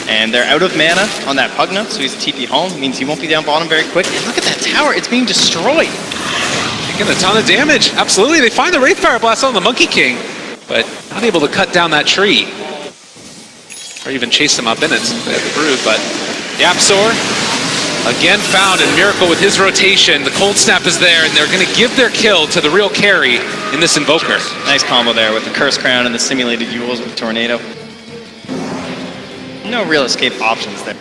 And they're out of mana on that Pugna, so he's TP home. Means he won't be down bottom very quick. And look at that tower, it's being destroyed. Taking a ton of damage. Absolutely, they find the Wraith Fire Blast on the Monkey King, but not able to cut down that tree. Or even chase them up in it since they have the Brood, but Yapzor again found, and Miracle with his rotation. The Cold Snap is there, and they're going to give their kill to the real carry in this Invoker. Nice combo there with the Curse Crown and the simulated Yules with the Tornado. No real escape options there.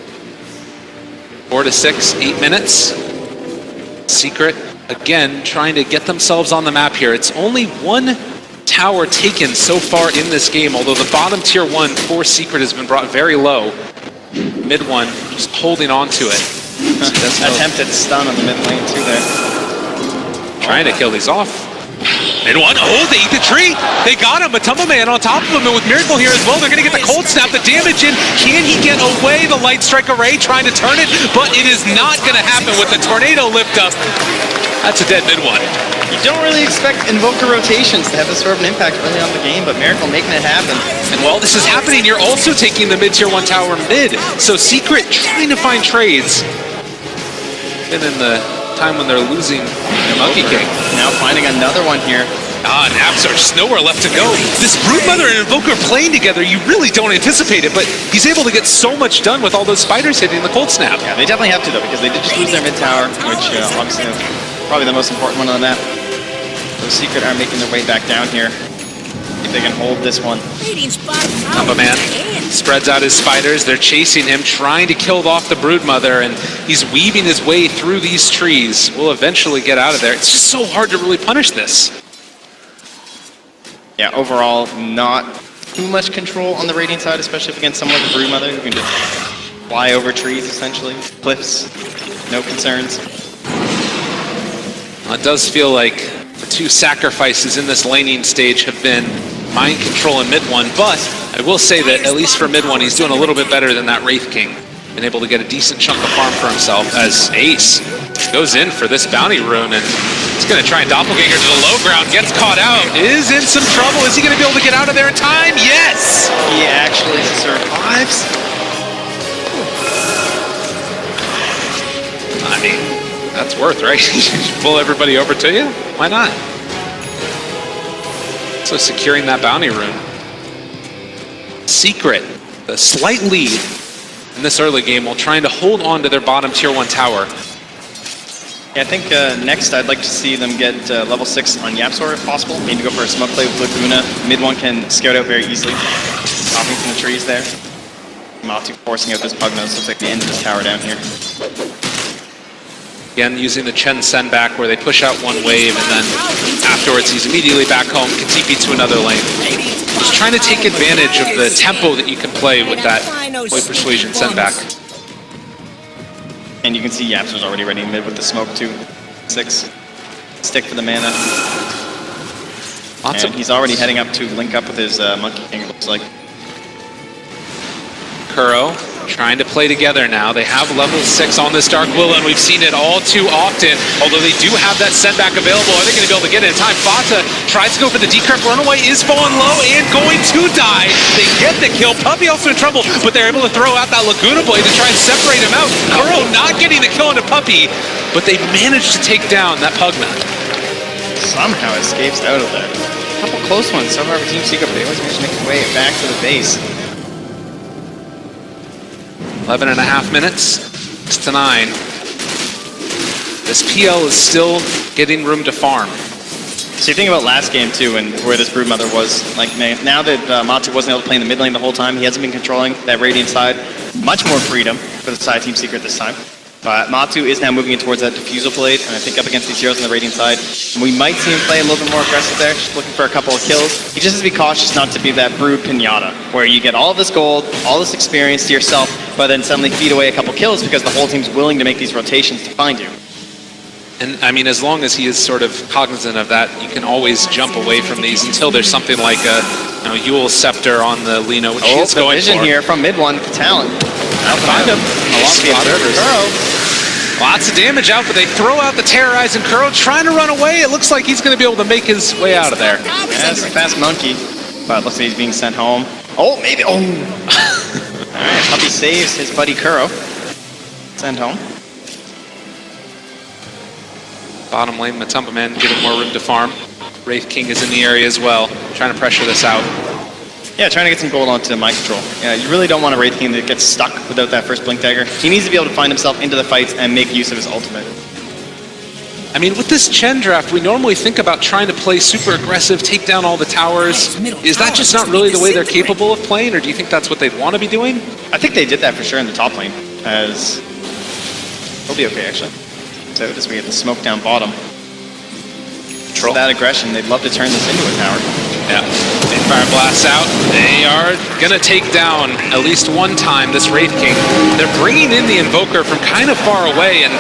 4 to 6, 8 minutes. Secret, again, trying to get themselves on the map here. It's only one tower taken so far in this game, although the bottom tier 1 for Secret has been brought very low. Mid 1 just holding on to it. Attempted stun on the mid lane too there. Trying to kill these off. Mid 1, oh, they eat the tree! They got him, Matumba Man on top of him, and with Miracle here as well, they're gonna get the cold snap, the damage in. Can he get away? The light strike array trying to turn it, but it is not gonna happen with the tornado lift up. That's a dead mid 1. You don't really expect Invoker rotations to have this sort of an impact early on the game, but Miracle making it happen. And while this is happening, you're also taking the mid tier 1 tower mid. So Secret trying to find trades. And in the time when they're losing their Monkey King. Now finding another one here. And Absar, just nowhere left to go. This Broodmother and Invoker playing together, you really don't anticipate it, but he's able to get so much done with all those spiders hitting the cold snap. Yeah, they definitely have to though, because they did just lose their mid tower, which obviously is probably the most important one on the map. So Secret are making their way back down here. If they can hold this one. Matumba Man spreads out his spiders. They're chasing him, trying to kill off the Broodmother, and he's weaving his way through these trees. We'll eventually get out of there. It's just so hard to really punish this. Yeah, overall, not too much control on the Radiant side, especially against someone like the Broodmother who can just fly over trees, essentially. Cliffs, no concerns. Well, it does feel like the two sacrifices in this laning stage have been mind control in mid 1, but I will say that at least for mid 1, he's doing a little bit better than that Wraith King. Been able to get a decent chunk of farm for himself as Ace goes in for this bounty rune, and he's going to try and doppelganger to the low ground, gets caught out, is in some trouble. Is he going to be able to get out of there in time? Yes! He actually survives. I mean, that's worth, right? Pull everybody over to you? Why not? So securing that bounty rune. Secret, the slight lead in this early game while trying to hold on to their bottom tier 1 tower. Yeah, I think next I'd like to see them get level 6 on Yapzor if possible. Maybe go for a smoke play with Laguna. Mid 1 can scout out very easily. Popping from the trees there. Matu forcing out this Pugnos. Looks like the end of this tower down here. Again, using the Chen Sen back where they push out one wave and then afterwards he's immediately back home, can TP to another lane. Just trying to take advantage of the tempo that you can play with that Void Persuasion send back. And you can see Yapzor's already ready mid with the smoke too. 6. Stick for the mana. And he's already heading up to link up with his Monkey King, it looks like. Kuro trying to play together now. They have level 6 on this Dark Willow, and we've seen it all too often. Although they do have that send back available, are they going to be able to get it in time? Fata tries to go for the decrypt. Runaway is falling low and going to die. They get the kill. Puppey also in trouble, but they're able to throw out that Laguna Blade to try and separate him out. Kuro not getting the kill into Puppey, but they managed to take down that Pugna. Somehow escapes out of there. A couple close ones. Somehow Team Secret, they always manage to make their way back to the base. 11.5 minutes, 6-9. This PL is still getting room to farm. So you think about last game too, and where this Broodmother was. Like now that Matu wasn't able to play in the mid lane the whole time, he hasn't been controlling that Radiant side. Much more freedom for the side Team Secret this time. But Matu is now moving in towards that Diffusal Blade, and I think up against these heroes on the Radiant side, we might see him play a little bit more aggressive there, just looking for a couple of kills. He just has to be cautious not to be that Brood Pinata, where you get all this gold, all this experience to yourself, but then suddenly feed away a couple kills because the whole team's willing to make these rotations to find you. And I mean, as long as he is sort of cognizant of that, you can always jump away from these until there's something like a Yule's Scepter on the Lino, which he is going vision for. here from mid one, the talent. I'll find him. Along the observers. Lots of damage out, but they throw out the Terrorize, and Kuro trying to run away. It looks like he's going to be able to make his way out of there. Yeah, it's a fast monkey, but it looks like he's being sent home. Oh, maybe. Oh. All right, Puppey saves his buddy Kuro. Send home. Bottom lane, Matumba Man giving more room to farm. Wraith King is in the area as well, trying to pressure this out. Yeah, trying to get some gold onto Mind Control. Yeah, you really don't want a Wraith King that gets stuck without that first Blink Dagger. He needs to be able to find himself into the fights and make use of his ultimate. I mean, with this Chen draft, we normally think about trying to play super aggressive, take down all the towers. Is that just not really the way they're capable of playing, or do you think that's what they'd want to be doing? I think they did that for sure in the top lane, as they'll be okay actually. So as we get the smoke down bottom. For that aggression, they'd love to turn this into a tower. Yeah, they fire blasts out. They are gonna take down at least one time this Wraith King. They're bringing in the Invoker from kind of far away, and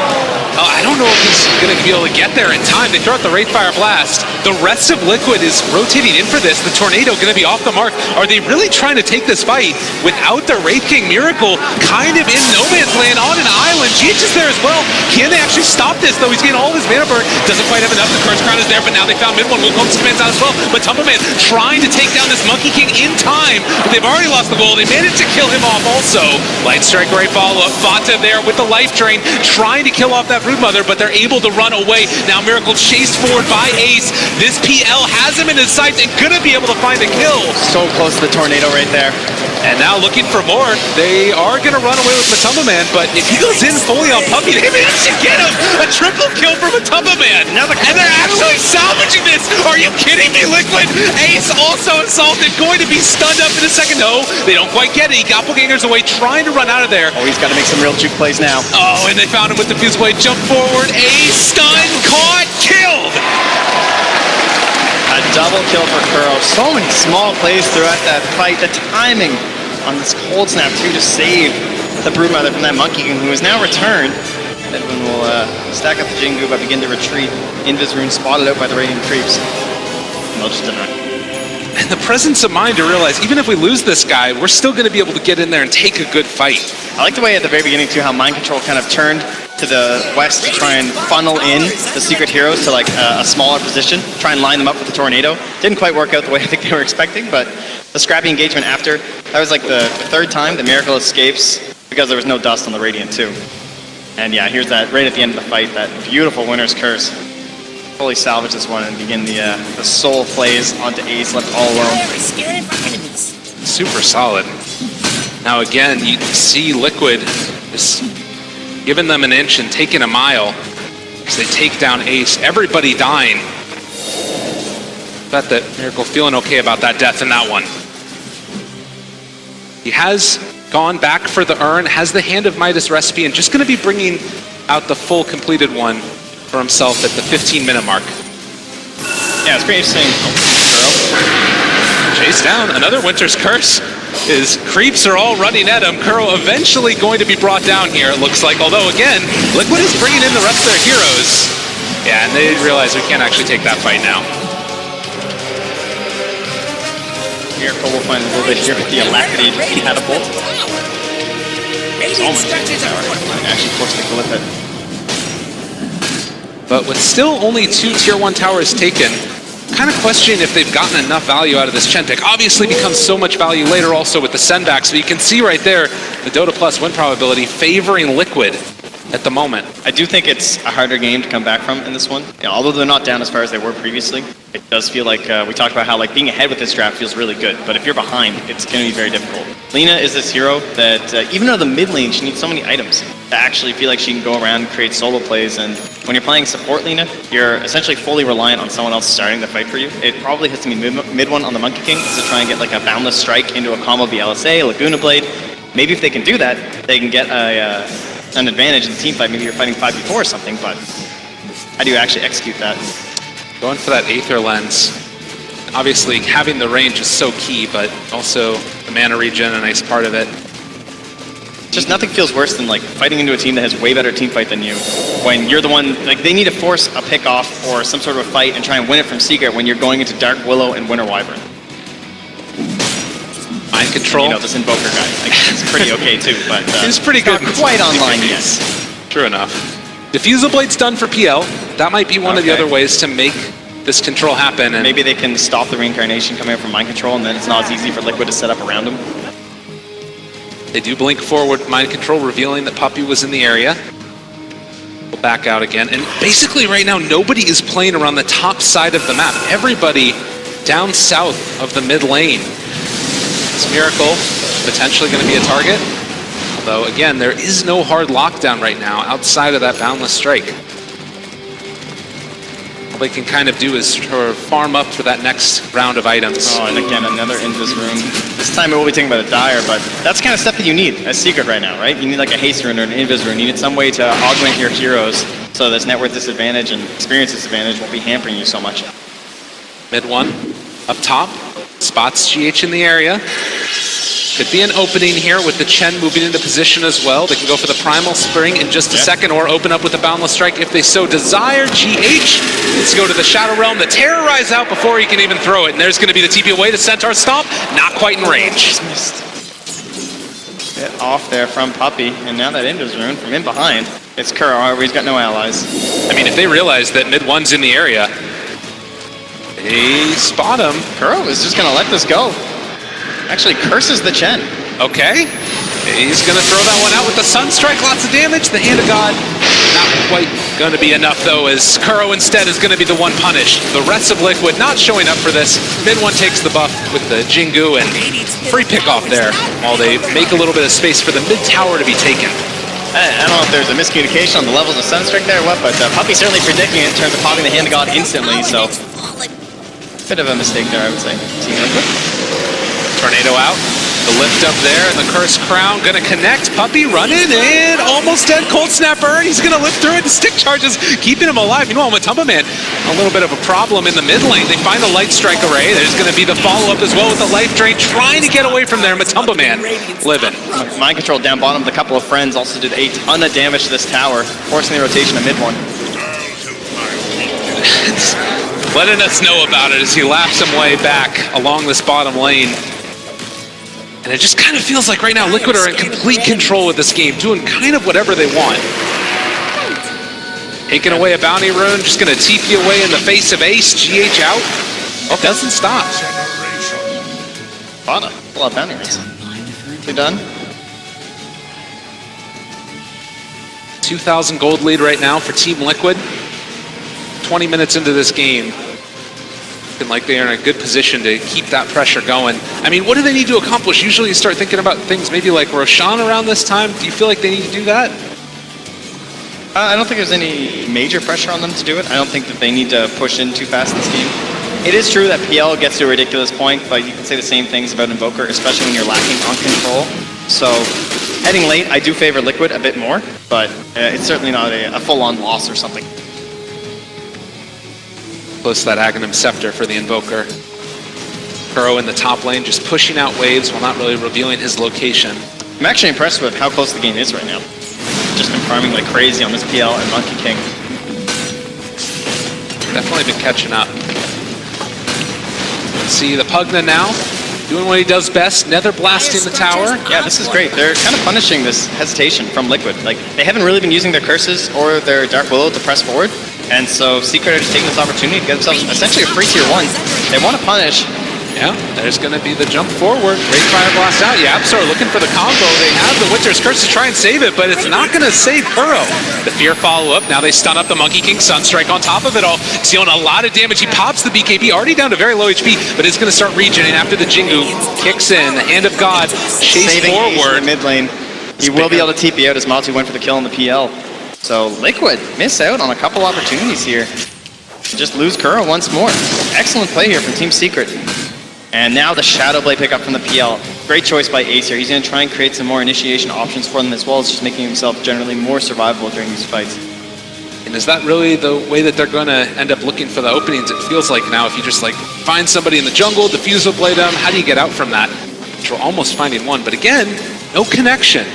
I don't know if he's gonna be able to get there in time. They throw out the Wraith Fire Blast. The rest of Liquid is rotating in for this. The Tornado gonna be off the mark. Are they really trying to take this fight without the Wraith King? Miracle kind of in no man's land on an island. GH is there as well. Can they actually stop this, though? He's getting all of his mana burn. Doesn't quite have enough. The Curse Crown is there, but now they found mid one. Wukong's commands out as well. But Tumbleman trying to take down this Monkey King in time, but they've already lost the goal. They managed to kill him off also. Light Strike, great follow-up. Vata there with the life drain, trying to kill off that Broodmother, but they're able to run away. Now Miracle chased forward by Ace. This PL has him in his sights and gonna be able to find a kill. So close to the tornado right there. And now looking for more. They are gonna run away with Matumba Man, but if he goes in fully on Puppy, they managed to get him! A triple kill for Matumba Man! And they're actually salvaging this! Are you kidding me, Liquid? Ace also assaulted, going to be stunned up in a second. No, they don't quite get it. He doppelgangers away, trying to run out of there. Oh, he's got to make some real juke plays now. Oh, and they found him with the fuse blade. Jump forward, Ace, stun, caught, killed! A double kill for Kuro. So many small plays throughout that fight. The timing on this cold snap too to save the Broodmother from that Monkey King, who is now returned. Edwin will stack up the Jingu but begin to retreat. Invis Rune spotted out by the Radiant Creeps. And they'll just deny. And the presence of mind to realize, even if we lose this guy, we're still going to be able to get in there and take a good fight. I like the way at the very beginning too how Mind Control kind of turned to the west to try and funnel in the secret heroes to like a smaller position, try and line them up with the Tornado. Didn't quite work out the way I think they were expecting, but the scrappy engagement after, that was like the third time the Miracle escapes because there was no dust on the Radiant too. And yeah, here's that right at the end of the fight, that beautiful Winner's Curse. Fully salvage this one and begin the soul plays onto Ace, left all alone. Super solid. Now again, you see Liquid is giving them an inch and taking a mile as they take down Ace. Everybody dying. Bet that Miracle feeling okay about that death in that one. He has gone back for the urn, has the Hand of Midas recipe, and just going to be bringing out the full completed one for himself at the 15-minute mark. Yeah, it's pretty interesting. Chase down. Another Winter's Curse. His creeps are all running at him. Kuro eventually going to be brought down here, it looks like. Although, again, Liquid is bringing in the rest of their heroes. Yeah, and they realize we can't actually take that fight now. Miracle will find a little bit here with the Alacrity catapult. Actually forced to clip it. But with still only 2 Tier 1 towers taken, kind of questioning if they've gotten enough value out of this Chen pick. Obviously becomes so much value later also with the sendbacks, but you can see right there the Dota Plus win probability favoring Liquid at the moment. I do think it's a harder game to come back from in this one. You know, although they're not down as far as they were previously, it does feel like we talked about how like being ahead with this draft feels really good, but if you're behind, it's going to be very difficult. Lina is this hero that even though the mid lane, she needs so many items to actually feel like she can go around and create solo plays, and when you're playing support Lina, you're essentially fully reliant on someone else starting the fight for you. It probably has to be mid one on the Monkey King to try and get like a Boundless Strike into a combo of the LSA, Laguna Blade. Maybe if they can do that, they can get an advantage in the team fight. Maybe you're fighting 5v4 or something, but how do you actually execute that? Going for that Aether Lens. Obviously, having the range is so key, but also the mana regen, a nice part of it. Just nothing feels worse than like fighting into a team that has way better team fight than you. When you're the one, like they need to force a pick off or some sort of a fight and try and win it from Secret when you're going into Dark Willow and Winter Wyvern. Mind Control. You know, this Invoker guy, like, it's pretty okay too, but it's pretty good. Not quite online yet. True enough. Diffusal Blade's done for PL. That might be one of the other ways to make this control happen. And maybe they can stop the reincarnation coming out from Mind Control, and then it's not as easy for Liquid to set up around him. They do blink forward Mind Control, revealing that Puppy was in the area. We'll back out again. And basically right now, nobody is playing around the top side of the map. Everybody down south of the mid lane. This Miracle potentially going to be a target. Although, again, there is no hard lockdown right now outside of that Boundless Strike. All they can kind of do is sort of farm up for that next round of items. Oh, and again, another Invis Rune. This time it will be taken by the Dire, but that's the kind of stuff that you need as Secret right now, right? You need like a Haste Rune or an Invis Rune. You need some way to augment your heroes so this net worth disadvantage and experience disadvantage won't be hampering you so much. Mid one, up top. Spots GH in the area. Could be an opening here with the Chen moving into position as well. They can go for the Primal Spring in just a second or open up with the Boundless Strike if they so desire. GH needs to go to the Shadow Realm, the Terrorize out before he can even throw it. And there's going to be the TP away to Centaur Stomp. Not quite in range. Bit off there from Puppy, and now that Ender's Rune from in behind. It's Kuro, however, he's got no allies. I mean, if they realize that mid one's in the area, they spot him. Kuro is just gonna let this go. Actually curses the Chen. Okay. He's going to throw that one out with the Sunstrike. Lots of damage. The Hand of God not quite going to be enough, though, as Kuro instead is going to be the one punished. The rest of Liquid not showing up for this. Mid one takes the buff with the Jingu and free pick off there while they make a little bit of space for the mid tower to be taken. I don't know if there's a miscommunication on the levels of Sunstrike there or what, but Puppy certainly predicting it in terms of popping the Hand of God instantly, so bit of a mistake there, I would say. Team Liquid. Tornado out, the lift up there, and the Cursed Crown gonna connect. Puppy running and almost dead. Cold Snapper, he's gonna lift through it. The stick charges keeping him alive. Meanwhile, Matumba Man, a little bit of a problem in the mid lane. They find the Light Strike array. There's gonna be the follow-up as well with the Life Drain, trying to get away from there. Matumba Man living. Mind control down bottom. The couple of friends also did a ton of damage to this tower, forcing the rotation of mid one. Letting us know about it as he laps him way back along this bottom lane. And it just kind of feels like right now Liquid are in complete control with this game, doing kind of whatever they want. Taking away a bounty rune, just going to TP away in the face of Ace. GH out. Oh, doesn't stop. Fana, a lot of bounty runes. You done? 2,000 gold lead right now for Team Liquid. 20 minutes into this game. Looking like they are in a good position to keep that pressure going. I mean, what do they need to accomplish? Usually you start thinking about things maybe like Roshan around this time. Do you feel like they need to do that? I don't think there's any major pressure on them to do it. I don't think that they need to push in too fast in this game. It is true that PL gets to a ridiculous point, but you can say the same things about Invoker, especially when you're lacking on control. So heading late, I do favor Liquid a bit more, but it's certainly not a full-on loss or something. Close to that Aghanim Scepter for the Invoker. Kuro in the top lane, just pushing out waves while not really revealing his location. I'm actually impressed with how close the game is right now. Just been farming like crazy on this PL and Monkey King. Definitely been catching up. Let's see the Pugna now, doing what he does best, nether blasting the tower. Yeah, this is great. They're kind of punishing this hesitation from Liquid. Like, they haven't really been using their curses or their Dark Willow to press forward. And so Secret are just taking this opportunity to get themselves essentially a free tier 1. They want to punish. Yeah, there's going to be the jump forward. Great Fire Blast out. Yeah, Absol looking for the combo. They have the Winter's Curse to try and save it, but it's not going to save Kuro. The Fear follow-up. Now they stun up the Monkey King Sunstrike on top of it all. He's dealing a lot of damage. He pops the BKB, already down to very low HP, but it's going to start regening after the Jingu kicks in. The Hand of God chase Saving forward. In the mid lane. He will be able to TP out as Matu went for the kill on the PL. So Liquid miss out on a couple opportunities here. Just lose Kuro once more. Excellent play here from Team Secret. And now the Shadow Blade pickup from the PL. Great choice by Ace here. He's going to try and create some more initiation options for them, as well as just making himself generally more survivable during these fights. And is that really the way that they're going to end up looking for the openings? It feels like now if you just like find somebody in the jungle, defuse with Blade Down, how do you get out from that? Which we're almost finding one, but again, no connection.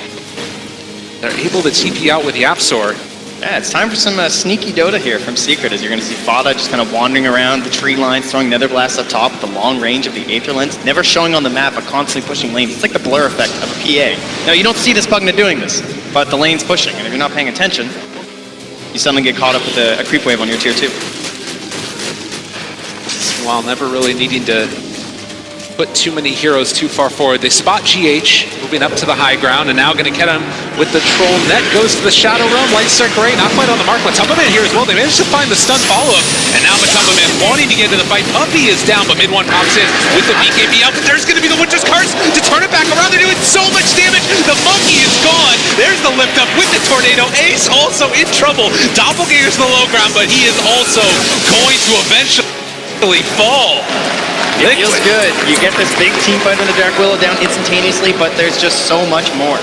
They're able to TP out with Yapsor. Yeah, it's time for some sneaky Dota here from Secret, as you're going to see Fada just kind of wandering around the tree lines, throwing Nether Blasts up top with the long range of the Aether Lens, never showing on the map, but constantly pushing lanes. It's like the blur effect of a PA. Now, you don't see this Pugna doing this, but the lane's pushing, and if you're not paying attention, you suddenly get caught up with a creep wave on your tier 2. While never really needing to put too many heroes too far forward. They spot GH, moving up to the high ground, and now going to get him with the Troll Net. Goes to the Shadow Realm, Light Strike Array, not quite on the mark. Matumba Man here as well. They managed to find the stun follow-up, and now Matumba Man wanting to get into the fight. Puppy is down, but mid one pops in with the BKB out, but there's going to be the Winter's Curse to turn it back around. They're doing so much damage. The Monkey is gone. There's the lift up with the Tornado. Ace also in trouble. Doppelganger's the low ground, but he is also going to eventually fall. It feels good. You get this big team fight on the Dark Willow down instantaneously, but there's just so much more.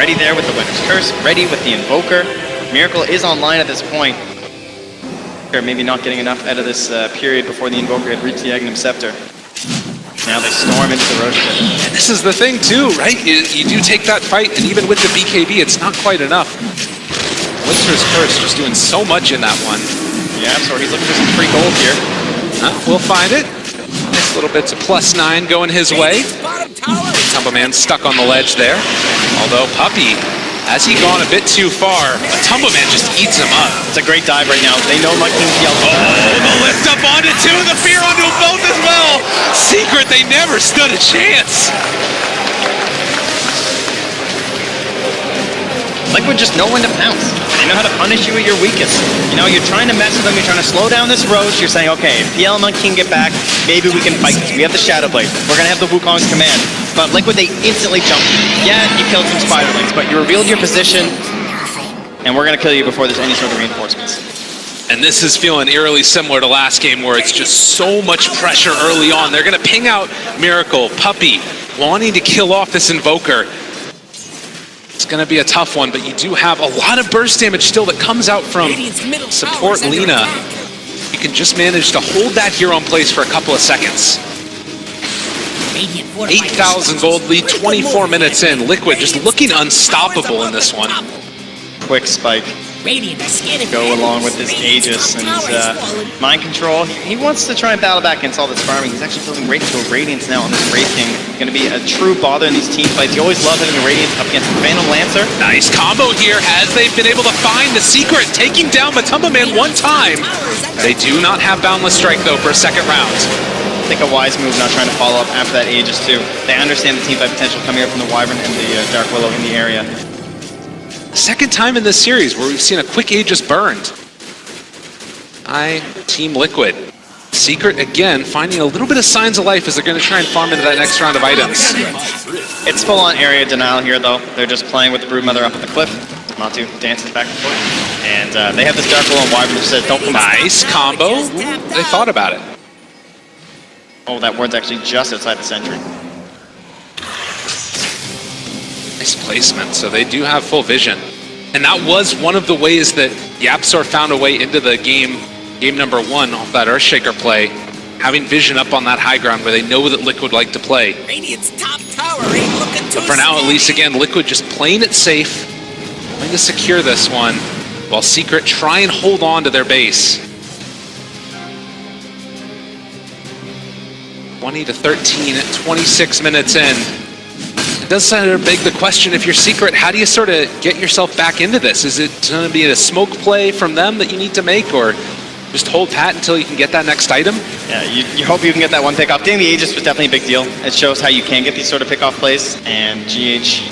Ready there with the Winter's Curse, ready with the Invoker. Miracle is online at this point. Or maybe not getting enough out of this period before the Invoker had reached the Aghanim Scepter. Now they storm into the Rosh pit. And this is the thing too, right? You do take that fight, and even with the BKB, it's not quite enough. Winter's Curse just doing so much in that one. Yeah, so he's looking for some free gold here. We'll find it. Nice little bits of +9 going his way. Tumbaman stuck on the ledge there. Although Puppey, has he gone a bit too far? Tumbaman just eats him up. It's a great dive right now. They know Mike King's yellow. Oh, the lift up onto two, the fear onto them both as well. Secret, they never stood a chance. Liquid just know when to pounce. They know how to punish you at your weakest. You know, you're trying to mess with them, you're trying to slow down this Roche, you're saying, okay, if PL and Monkey can get back, maybe we can fight this. We have the Shadow Blade. We're gonna have the Wukong's command. But Liquid, they instantly jump. Yeah, you killed some Spiderlings, but you revealed your position, and we're gonna kill you before there's any sort of reinforcements. And this is feeling eerily similar to last game where it's just so much pressure early on. They're gonna ping out Miracle, Puppey, wanting to kill off this Invoker. It's going to be a tough one, but you do have a lot of burst damage still that comes out from support Lina. You can just manage to hold that hero in place for a couple of seconds. 8,000 gold lead, 24 minutes in. Liquid just looking unstoppable in this one. Quick spike. Go along with his Aegis and mind control. He wants to try and battle back against all this farming. He's actually building right into a Radiance now on this Wraith King. Going to be a true bother in these team fights. You always love having a Radiance up against a Phantom Lancer. Nice combo here as they've been able to find the Secret, taking down Matumbaman one time. They do not have Boundless Strike though for a second round. I think a wise move not trying to follow up after that Aegis too. They understand the team fight potential coming here from the Wyvern and the Dark Willow in the area. Second time in this series where we've seen a quick Aegis burned by Team Liquid. Secret again finding a little bit of signs of life as they're going to try and farm into that next round of items. It's full on area denial here though. They're just playing with the Broodmother up at the cliff. Matu dances back and forth. And they have this Dark Willow and Wyvern who says don't come back. Nice combo. They thought about it. Oh, that ward's actually just outside the sentry. Nice placement, so they do have full vision. And that was one of the ways that YapzOr found a way into the game number 1 off that Earthshaker play, having vision up on that high ground where they know that Liquid like to play. Radiant's top tower ain't looking too But for now, at least, again, Liquid just playing it safe, trying to secure this one, while Secret try and hold on to their base. 20 to 13 at 26 minutes in. It does sort of beg the question, if you're Secret, how do you sort of get yourself back into this? Is it going to be a smoke play from them that you need to make, or just hold pat until you can get that next item? Yeah, you hope you can get that one pick off. Getting the Aegis was definitely a big deal. It shows how you can get these sort of pick-off plays, and GH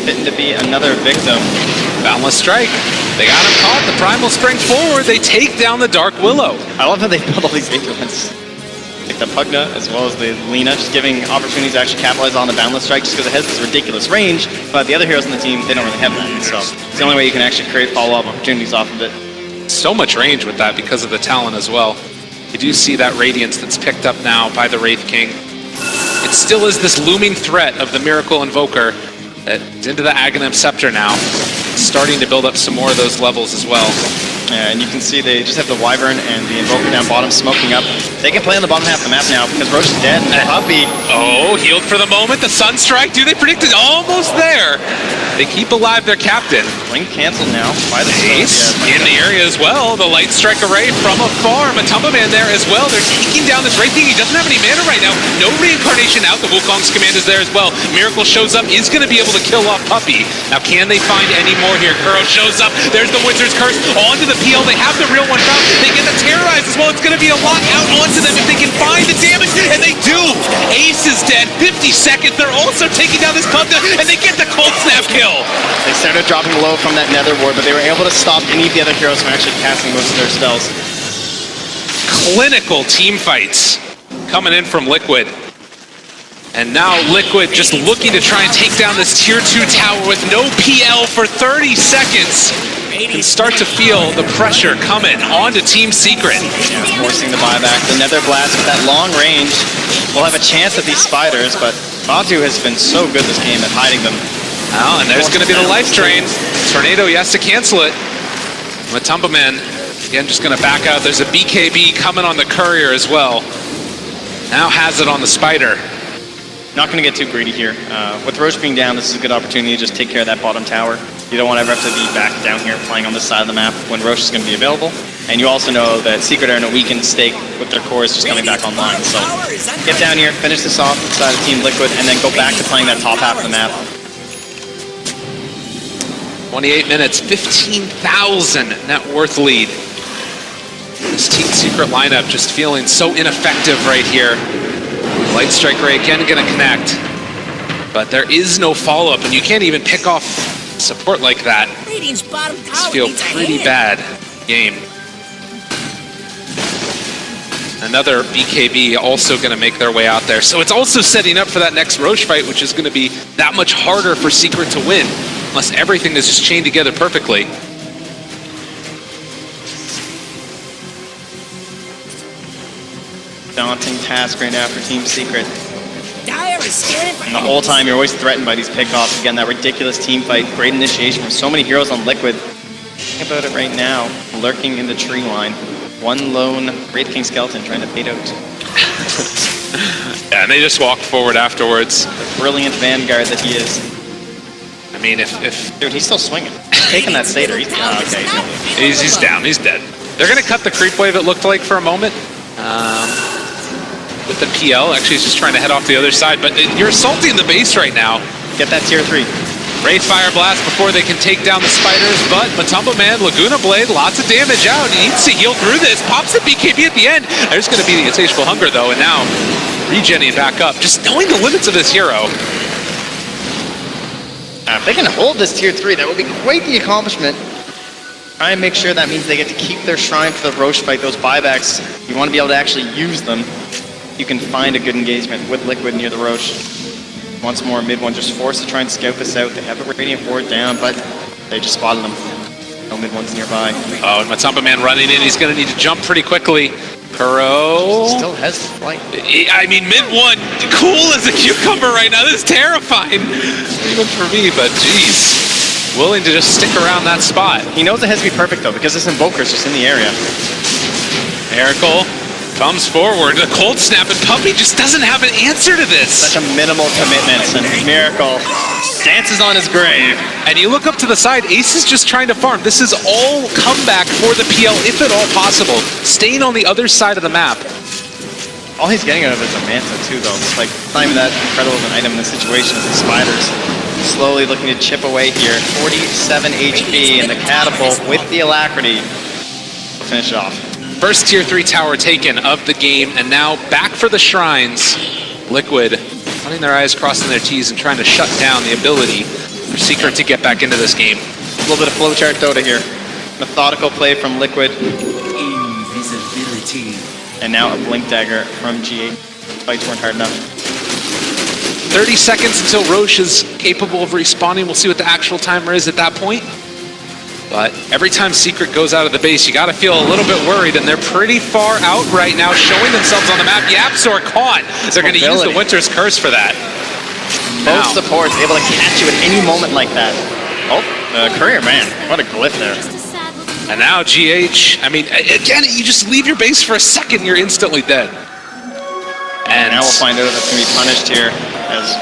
fitting to be another victim. Boundless Strike. They got him caught. The Primal Spring forward. They take down the Dark Willow. I love how they build all these influence. Like the Pugna as well as the Lina, just giving opportunities to actually capitalize on the Boundless Strike just because it has this ridiculous range, but the other heroes on the team, they don't really have that. So it's the only way you can actually create follow-up opportunities off of it. So much range with that because of the Talon as well. You do see that Radiance that's picked up now by the Wraith King. It still is this looming threat of the Miracle Invoker that's into the Aghanim Scepter now. It's starting to build up some more of those levels as well. Yeah, and you can see they just have the Wyvern and the Invoker down bottom smoking up. They can play on the bottom half of the map now because Roche is dead and Puppey. Oh, healed for the moment. The Sunstrike, do they predict it? Almost there. They keep alive their captain. Blink canceled now by the Ace in the area as well. The Light Strike array from afar. Matumbaman there as well. They're taking down this Wraith King. He doesn't have any mana right now. No reincarnation out. The Wukong's command is there as well. Miracle shows up, is going to be able to kill off Puppey. Now, can they find any more here? Kuro shows up. There's the Wizard's Curse onto the PL. They have the real one found. They get the Terrorize as well. It's going to be a lot out onto them if they can find the damage, and they do. Ace is dead. 50 seconds. They're also taking down this Pugna, and they get the Cold Snap kill. They started dropping low from that Nether Ward, but they were able to stop any of the other heroes from actually casting most of their spells. Clinical team fights coming in from Liquid. And now Liquid just looking to try and take down this tier 2 tower with no PL for 30 seconds. Can start to feel the pressure coming onto Team Secret. Yeah, forcing the buyback. The Nether Blast with that long range will have a chance at these spiders, but Batu has been so good this game at hiding them. Oh, and there's going to be the life drain. Tornado, he has to cancel it. Matumbaman Again, just going to back out. There's a BKB coming on the Courier as well. Now has it on the Spider. Not going to get too greedy here. With Roche being down, this is a good opportunity to just take care of that bottom tower. You don't want to ever have to be back down here playing on this side of the map when Roche is going to be available. And you also know that Secret are in a weakened state with their cores just coming back online. So get down here, finish this off inside of Team Liquid, and then go back to playing that top half of the map. 28 minutes, 15,000 net worth lead. This Team Secret lineup just feeling so ineffective right here. Light Strike Ray again going to connect. But there is no follow-up, and you can't even pick off support like that. Just feel pretty bad game. Another BKB also going to make their way out there. So it's also setting up for that next Roche fight, which is going to be that much harder for Secret to win, unless everything is just chained together perfectly. Daunting task right now for Team Secret. And the whole time you're always threatened by these pickoffs. Again, that ridiculous team fight. Great initiation from so many heroes on Liquid. Think about it right now. Lurking in the tree line. One lone Wraith King Skeleton trying to bait out. Yeah, and they just walked forward afterwards. The brilliant vanguard that he is. I mean, if Dude, he's still swinging. He's taking that Satyr. he's down, he's dead. They're going to cut the creep wave, it looked like, for a moment. With the PL, actually he's just trying to head off the other side, but you're assaulting the base right now. Get that tier 3. Wraith Fire Blast before they can take down the Spiders, but Matumba Man, Laguna Blade, lots of damage out. He needs to heal through this. Pops the BKB at the end. There's going to be the Insatiable Hunger, though, and now regenning back up. Just knowing the limits of this hero. If they can hold this tier 3, that would be quite the accomplishment. Try and make sure that means they get to keep their shrine for the Roche fight. Those buybacks, you want to be able to actually use them. You can find a good engagement with Liquid near the Roche. Once more, mid one just forced to try and scout this out. They have a Radiant Ward down, but they just spotted them. No mid one's nearby. Oh, and Matumba Man running in. He's going to need to jump pretty quickly. Kuro still has flight. I mean, mid one, cool as a cucumber right now. This is terrifying, even for me, but geez. Willing to just stick around that spot. He knows it has to be perfect, though, because this Invoker's just in the area. Miracle comes forward. The cold snap, and Puppy just doesn't have an answer to this. Such a minimal commitment, and Miracle dances on his grave. And you look up to the side, Ace is just trying to farm. This is all comeback for the PL, if at all possible. Staying on the other side of the map. All he's getting out of it is a Manta, too, though. It's like, not even that incredible of an item in this situation as the Spiders slowly looking to chip away here. 47 HP, and the Catapult with the Alacrity will finish it off. First tier 3 tower taken of the game, and now back for the Shrines. Liquid running their eyes, crossing their T's, and trying to shut down the ability for Secret to get back into this game. A little bit of flowchart Dota here. Methodical play from Liquid. invisibility. And now a Blink Dagger from G8. Fights weren't hard enough. 30 seconds until Roche is capable of respawning. We'll see what the actual timer is at that point. But every time Secret goes out of the base, you got to feel a little bit worried, and they're pretty far out right now, showing themselves on the map. Yapzor caught. They're going to use the Winter's Curse for that. Both supports able to catch you at any moment like that. Oh, Courier, man, what a glyph there. And now GH, I mean, again, you just leave your base for a second, you're instantly dead. And now we'll find out if it's going to be punished here as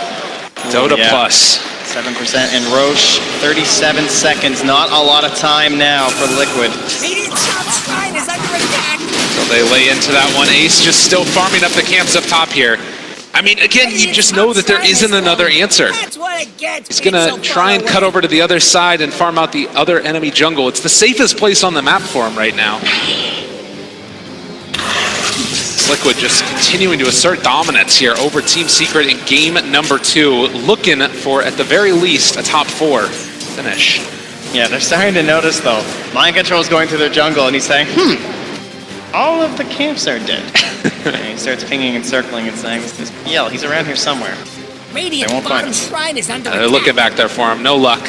Dota Plus. 7% and Roche, 37 seconds. Not a lot of time now for Liquid. So they lay into that one. Ace just still farming up the camps up top here. I mean, again, you just know that there isn't another answer. He's going to try and cut over to the other side and farm out the other enemy jungle. It's the safest place on the map for him right now. Liquid just continuing to assert dominance here over Team Secret in game number 2, looking for, at the very least, a top 4 finish. Yeah, they're starting to notice, though. Mind Control's going through their jungle, and he's saying, all of the camps are dead. And he starts pinging and circling and saying, this PL, he's around here somewhere. They won't find him. They're looking back there for him, no luck.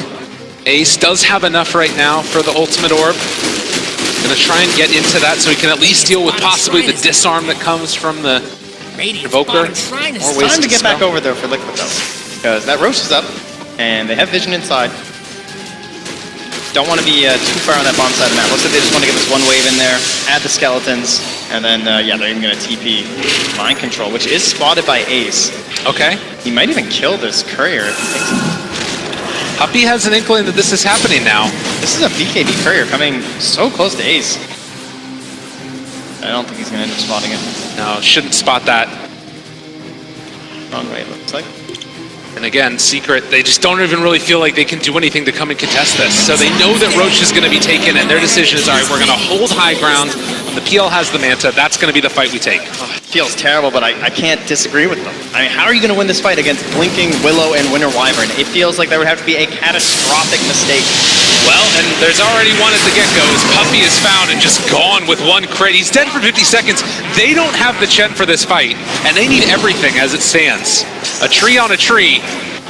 Ace does have enough right now for the ultimate orb. Gonna try and get into that so he can at least deal with possibly the disarm that comes from the Invoker. It's time to get back over there for Liquid, though. Because that Roche is up, and they have vision inside. don't want to be too far on that bomb side of the map. Looks like they just want to get this one wave in there, add the skeletons, and then, yeah, they're even going to TP Mind Control, which is spotted by Ace. Okay. He might even kill this courier if he thinks so. Puppy has an inkling that this is happening now. This is a BKB courier coming so close to Ace. I don't think he's going to end up spotting it. No, shouldn't spot that. Wrong way, it looks like. And again, Secret, they just don't even really feel like they can do anything to come and contest this. So they know that Roach is going to be taken, and their decision is, all right, we're going to hold high ground. The PL has the Manta. That's going to be the fight we take. Oh, it feels terrible, but I can't disagree with them. I mean, how are you going to win this fight against Blinking, Willow, and Winter Wyvern? It feels like there would have to be a catastrophic mistake. Well, and there's already one at the get-go. As Puppy is found and just gone with one crit. He's dead for 50 seconds. They don't have the Chen for this fight, and they need everything as it stands. A tree on a tree.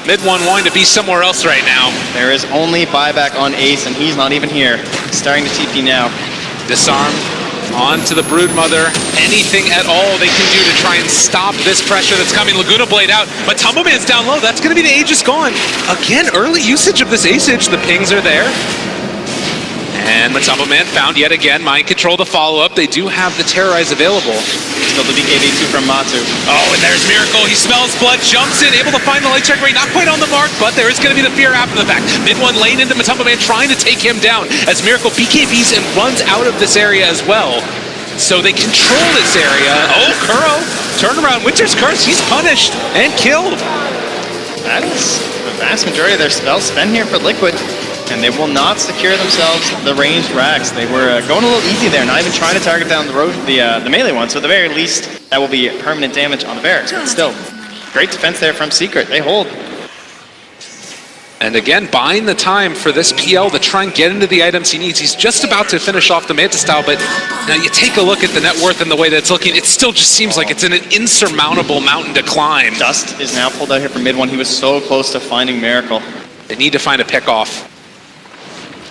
Mid one wanting to be somewhere else right now. There is only buyback on Ace, and he's not even here. He's starting to TP now. Disarm onto the Broodmother. Anything at all they can do to try and stop this pressure that's coming. Laguna Blade out, but Tumble Man's down low. That's going to be the Aegis gone. Again, early usage of this Aegis. The pings are there. And Matumbo Man found yet again Mind Control to follow up. They do have the Terrorize available. Still the BKB2 from Matu. Oh, and there's Miracle. He smells blood, jumps in, able to find the light check rate. Not quite on the mark, but there is going to be the fear after the fact. Mid one lane into Matumbo Man trying to take him down as Miracle BKBs and runs out of this area as well. So they control this area. Oh, Kuro, turnaround. Winter's Curse, he's punished and killed. That is the vast majority of their spells spent here for Liquid. And they will not secure themselves the ranged racks. They were going a little easy there, not even trying to target down the road, the melee one. So at the very least, that will be permanent damage on the barracks. But still, great defense there from Secret. They hold. And again, buying the time for this PL to try and get into the items he needs. He's just about to finish off the Manta style, but now you take a look at the net worth and the way that's looking, it still just seems like it's an insurmountable mountain to climb. Dust is now pulled out here from mid one. He was so close to finding Miracle. They need to find a pick off.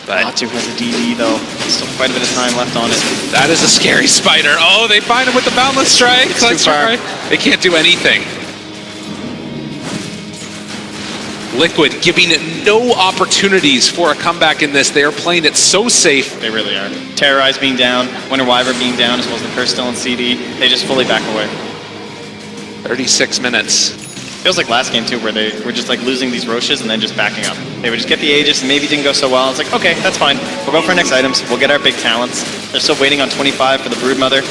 Matu has a DD though. Still quite a bit of time left on it. That is a scary spider. Oh, they find him with the Boundless Strike. It's too far. They can't do anything. Liquid giving no opportunities for a comeback in this. They are playing it so safe. They really are. Terrorize being down, Winter Wyvern being down, as well as the Curse still in CD. They just fully back away. 36 minutes. Feels like last game too, where they were just like losing these Roches and then just backing up. They would just get the Aegis and maybe it didn't go so well. It's like, okay, that's fine. We'll go for our next items. We'll get our big talents. They're still waiting on 25 for the Broodmother.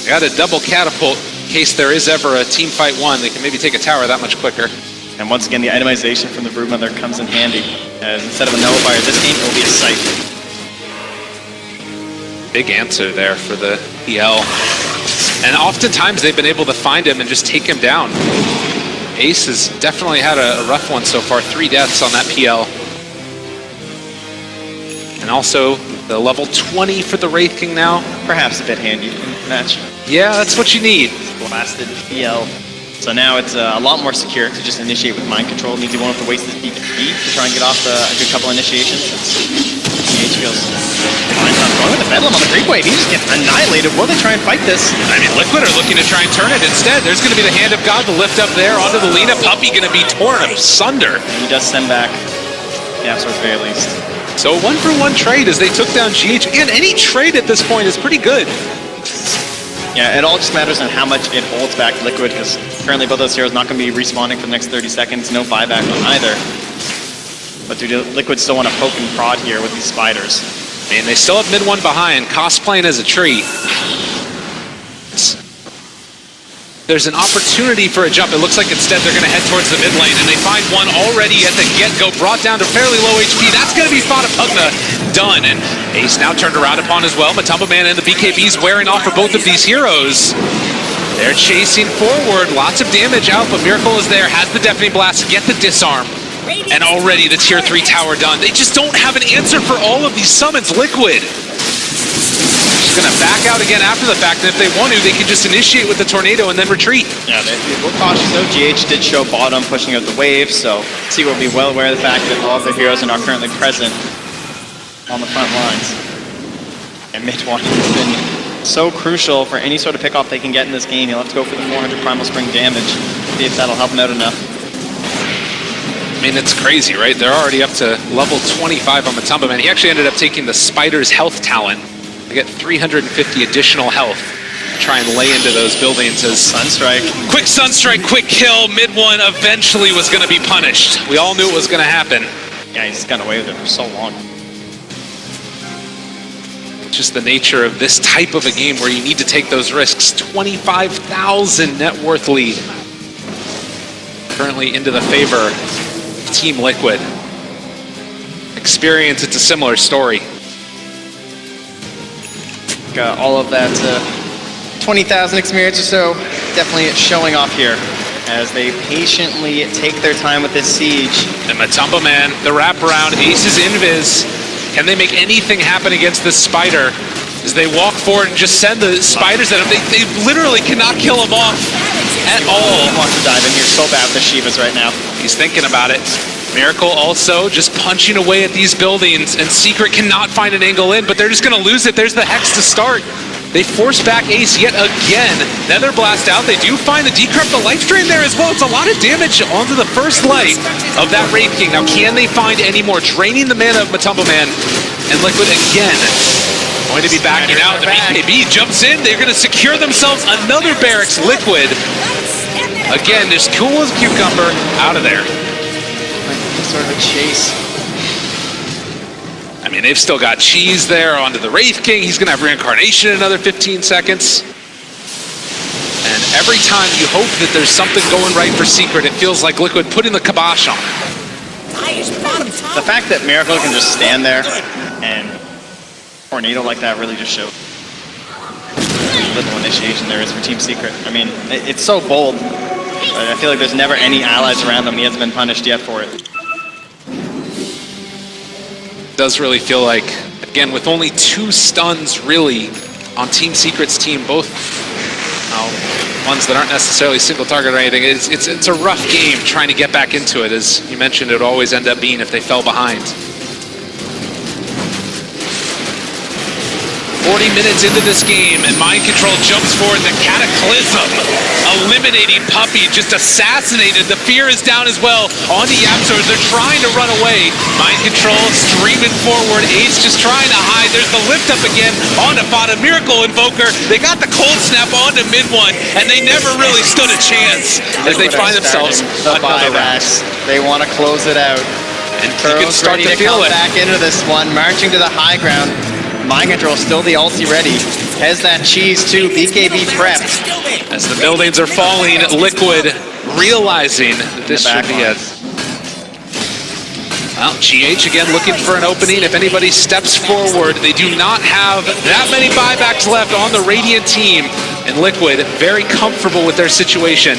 They got a double catapult in case there is ever a team fight one. They can maybe take a tower that much quicker. And once again, the itemization from the Broodmother comes in handy. As instead of a nullifier this game, it will be a sight. Big answer there for the PL. And oftentimes they've been able to find him and just take him down. Ace has definitely had a rough one so far. 3 deaths on that PL. And also the level 20 for the Wraith King now. Perhaps a bit handy in the match. Yeah, that's what you need. Blasted PL. So now it's a lot more secure to just initiate with Mind Control. It means you won't have to waste this BKB to try and get off a good couple initiations. TH feels fine. Going with the Bedlam on the creep wave. He just gets annihilated. Will they try and fight this? I mean, Liquid are looking to try and turn it. Instead, there's going to be the Hand of God to lift up there onto the Lina. Puppy going to be torn asunder. And he does send back the Absol at the very least. So 1-for-1 trade as they took down GH. And any trade at this point is pretty good. Yeah, it all just matters on how much it holds back Liquid, because currently both those heroes not going to be respawning for the next 30 seconds. No buyback on either. But do Liquid still want to poke and prod here with these spiders? I mean, they still have mid one behind. Cosplaying as a tree. There's an opportunity for a jump. It looks like instead they're going to head towards the mid lane, and they find one already at the get-go, brought down to fairly low HP. That's going to be Fata Pugna done, and Ace now turned around upon as well. Matumbo Man and the BKBs wearing off for both of these heroes. They're chasing forward. Lots of damage out, but Miracle is there, has the Deafening Blast, get the disarm. And already the tier 3 tower done. They just don't have an answer for all of these summons. Liquid just gonna back out again after the fact, and if they want to, they can just initiate with the tornado and then retreat. Yeah, they were cautious though. GH did show bottom, pushing out the wave, so Secret will be well aware of the fact that all of their heroes are not currently present on the front lines. And mid one has been so crucial for any sort of pickoff they can get in this game. You'll have to go for the 400 Primal Spring damage, see if that'll help them out enough. I mean, it's crazy, right? They're already up to level 25 on Matumba Man. He actually ended up taking the Spider's health talent to get 350 additional health to try and lay into those buildings as Sunstrike. quick Sunstrike, quick kill. Mid one eventually was going to be punished. We all knew it was going to happen. Yeah, he's got away with it for so long. Just the nature of this type of a game where you need to take those risks. 25,000 net worth lead. Currently into the favor of Team Liquid. Experience, it's a similar story. Got all of that 20,000 experience or so, definitely showing off here as they patiently take their time with this siege. And Matumba Man, the wraparound, Ace's invis. Can they make anything happen against this Spider? As they walk forward and just send the Spiders at him, they literally cannot kill him off at all. He wants to dive in here so bad with the Shivas right now. He's thinking about it. Miracle also just punching away at these buildings, and Secret cannot find an angle in, but they're just gonna lose it. There's the Hex to start. They force back Ace yet again. Nether Blast out. They do find the Decrypt, the Life Drain there as well. It's a lot of damage onto the first light of that Wraith King. Now, can they find any more? Draining the mana of Matumba Man, and Liquid again going to be backing out. The BKB jumps in. They're going to secure themselves another barracks. Liquid, again, just cool as a cucumber, out of there. Sort of a chase. I mean, they've still got Cheese there onto the Wraith King. He's going to have Reincarnation in another 15 seconds. And every time you hope that there's something going right for Secret, it feels like Liquid putting the kibosh on. The fact that Miracle can just stand there and tornado like that really just shows little initiation there is for Team Secret. I mean, it's so bold, but I feel like there's never any allies around them. He hasn't been punished yet for it. Does really feel like, again, with only 2 stuns really on Team Secret's team, both ones that aren't necessarily single target or anything, it's a rough game trying to get back into it. As you mentioned, it would always end up being if they fell behind. 40 minutes into this game, and Mind Control jumps forward. The Cataclysm eliminating Puppey, just assassinated. The fear is down as well onto Yapso as they're trying to run away. Mind Control streaming forward. Ace just trying to hide. There's the lift up again onto Fada. Miracle Invoker. They got the cold snap onto mid one, and they never really stood a chance as they find themselves another round. They want to close it out. And you can start to feel it. Back into this one, marching to the high ground. Mind Control still the ulti ready. Has that Cheese too, BKB prepped. As the buildings are falling, Liquid realizing that this should be it. Well, GH again looking for an opening. If anybody steps forward, they do not have that many buybacks left on the Radiant team. And Liquid, very comfortable with their situation.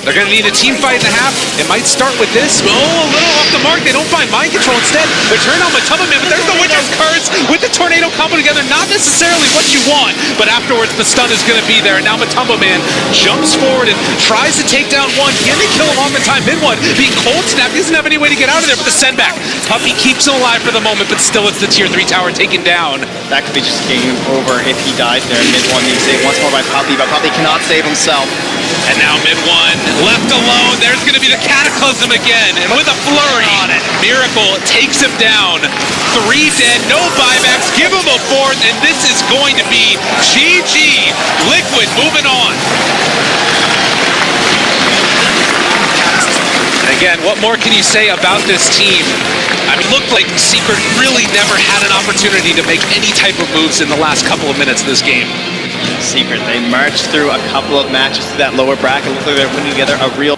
They're going to need a team fight and a half. It might start with this. Oh, a little off the mark. They don't find Mind Control instead. They're turned on Matumba Man, but there's the Witcher's Curse with the Tornado combo together. Not necessarily what you want, but afterwards the stun is going to be there. And now Matumba Man jumps forward and tries to take down one. Can they kill him off in time? Mid one being cold snapped. He doesn't have any way to get out of there, but the send back. Puppey keeps him alive for the moment, but still it's the tier 3 tower taken down. That could be just game over if he dies there. Mid one being saved once more by Puppey, but Puppey cannot save himself. And now mid one left alone. There's going to be the Cataclysm again, and with a flurry, Miracle takes him down. 3 dead, no buybacks. Give him a 4th, and this is going to be GG. Liquid moving on. Again, what more can you say about this team? I mean, it looked like Secret really never had an opportunity to make any type of moves in the last couple of minutes of this game. Secret, they marched through a couple of matches to that lower bracket. Looks like they're putting together a real...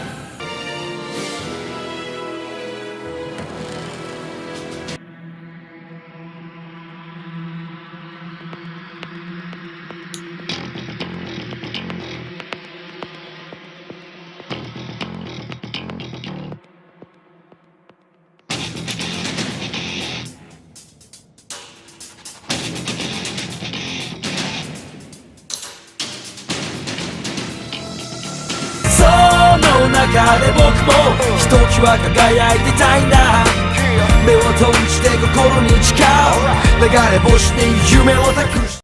の中で僕もひときわ輝いてたいな目を閉じて心に誓う流れ星に夢を託して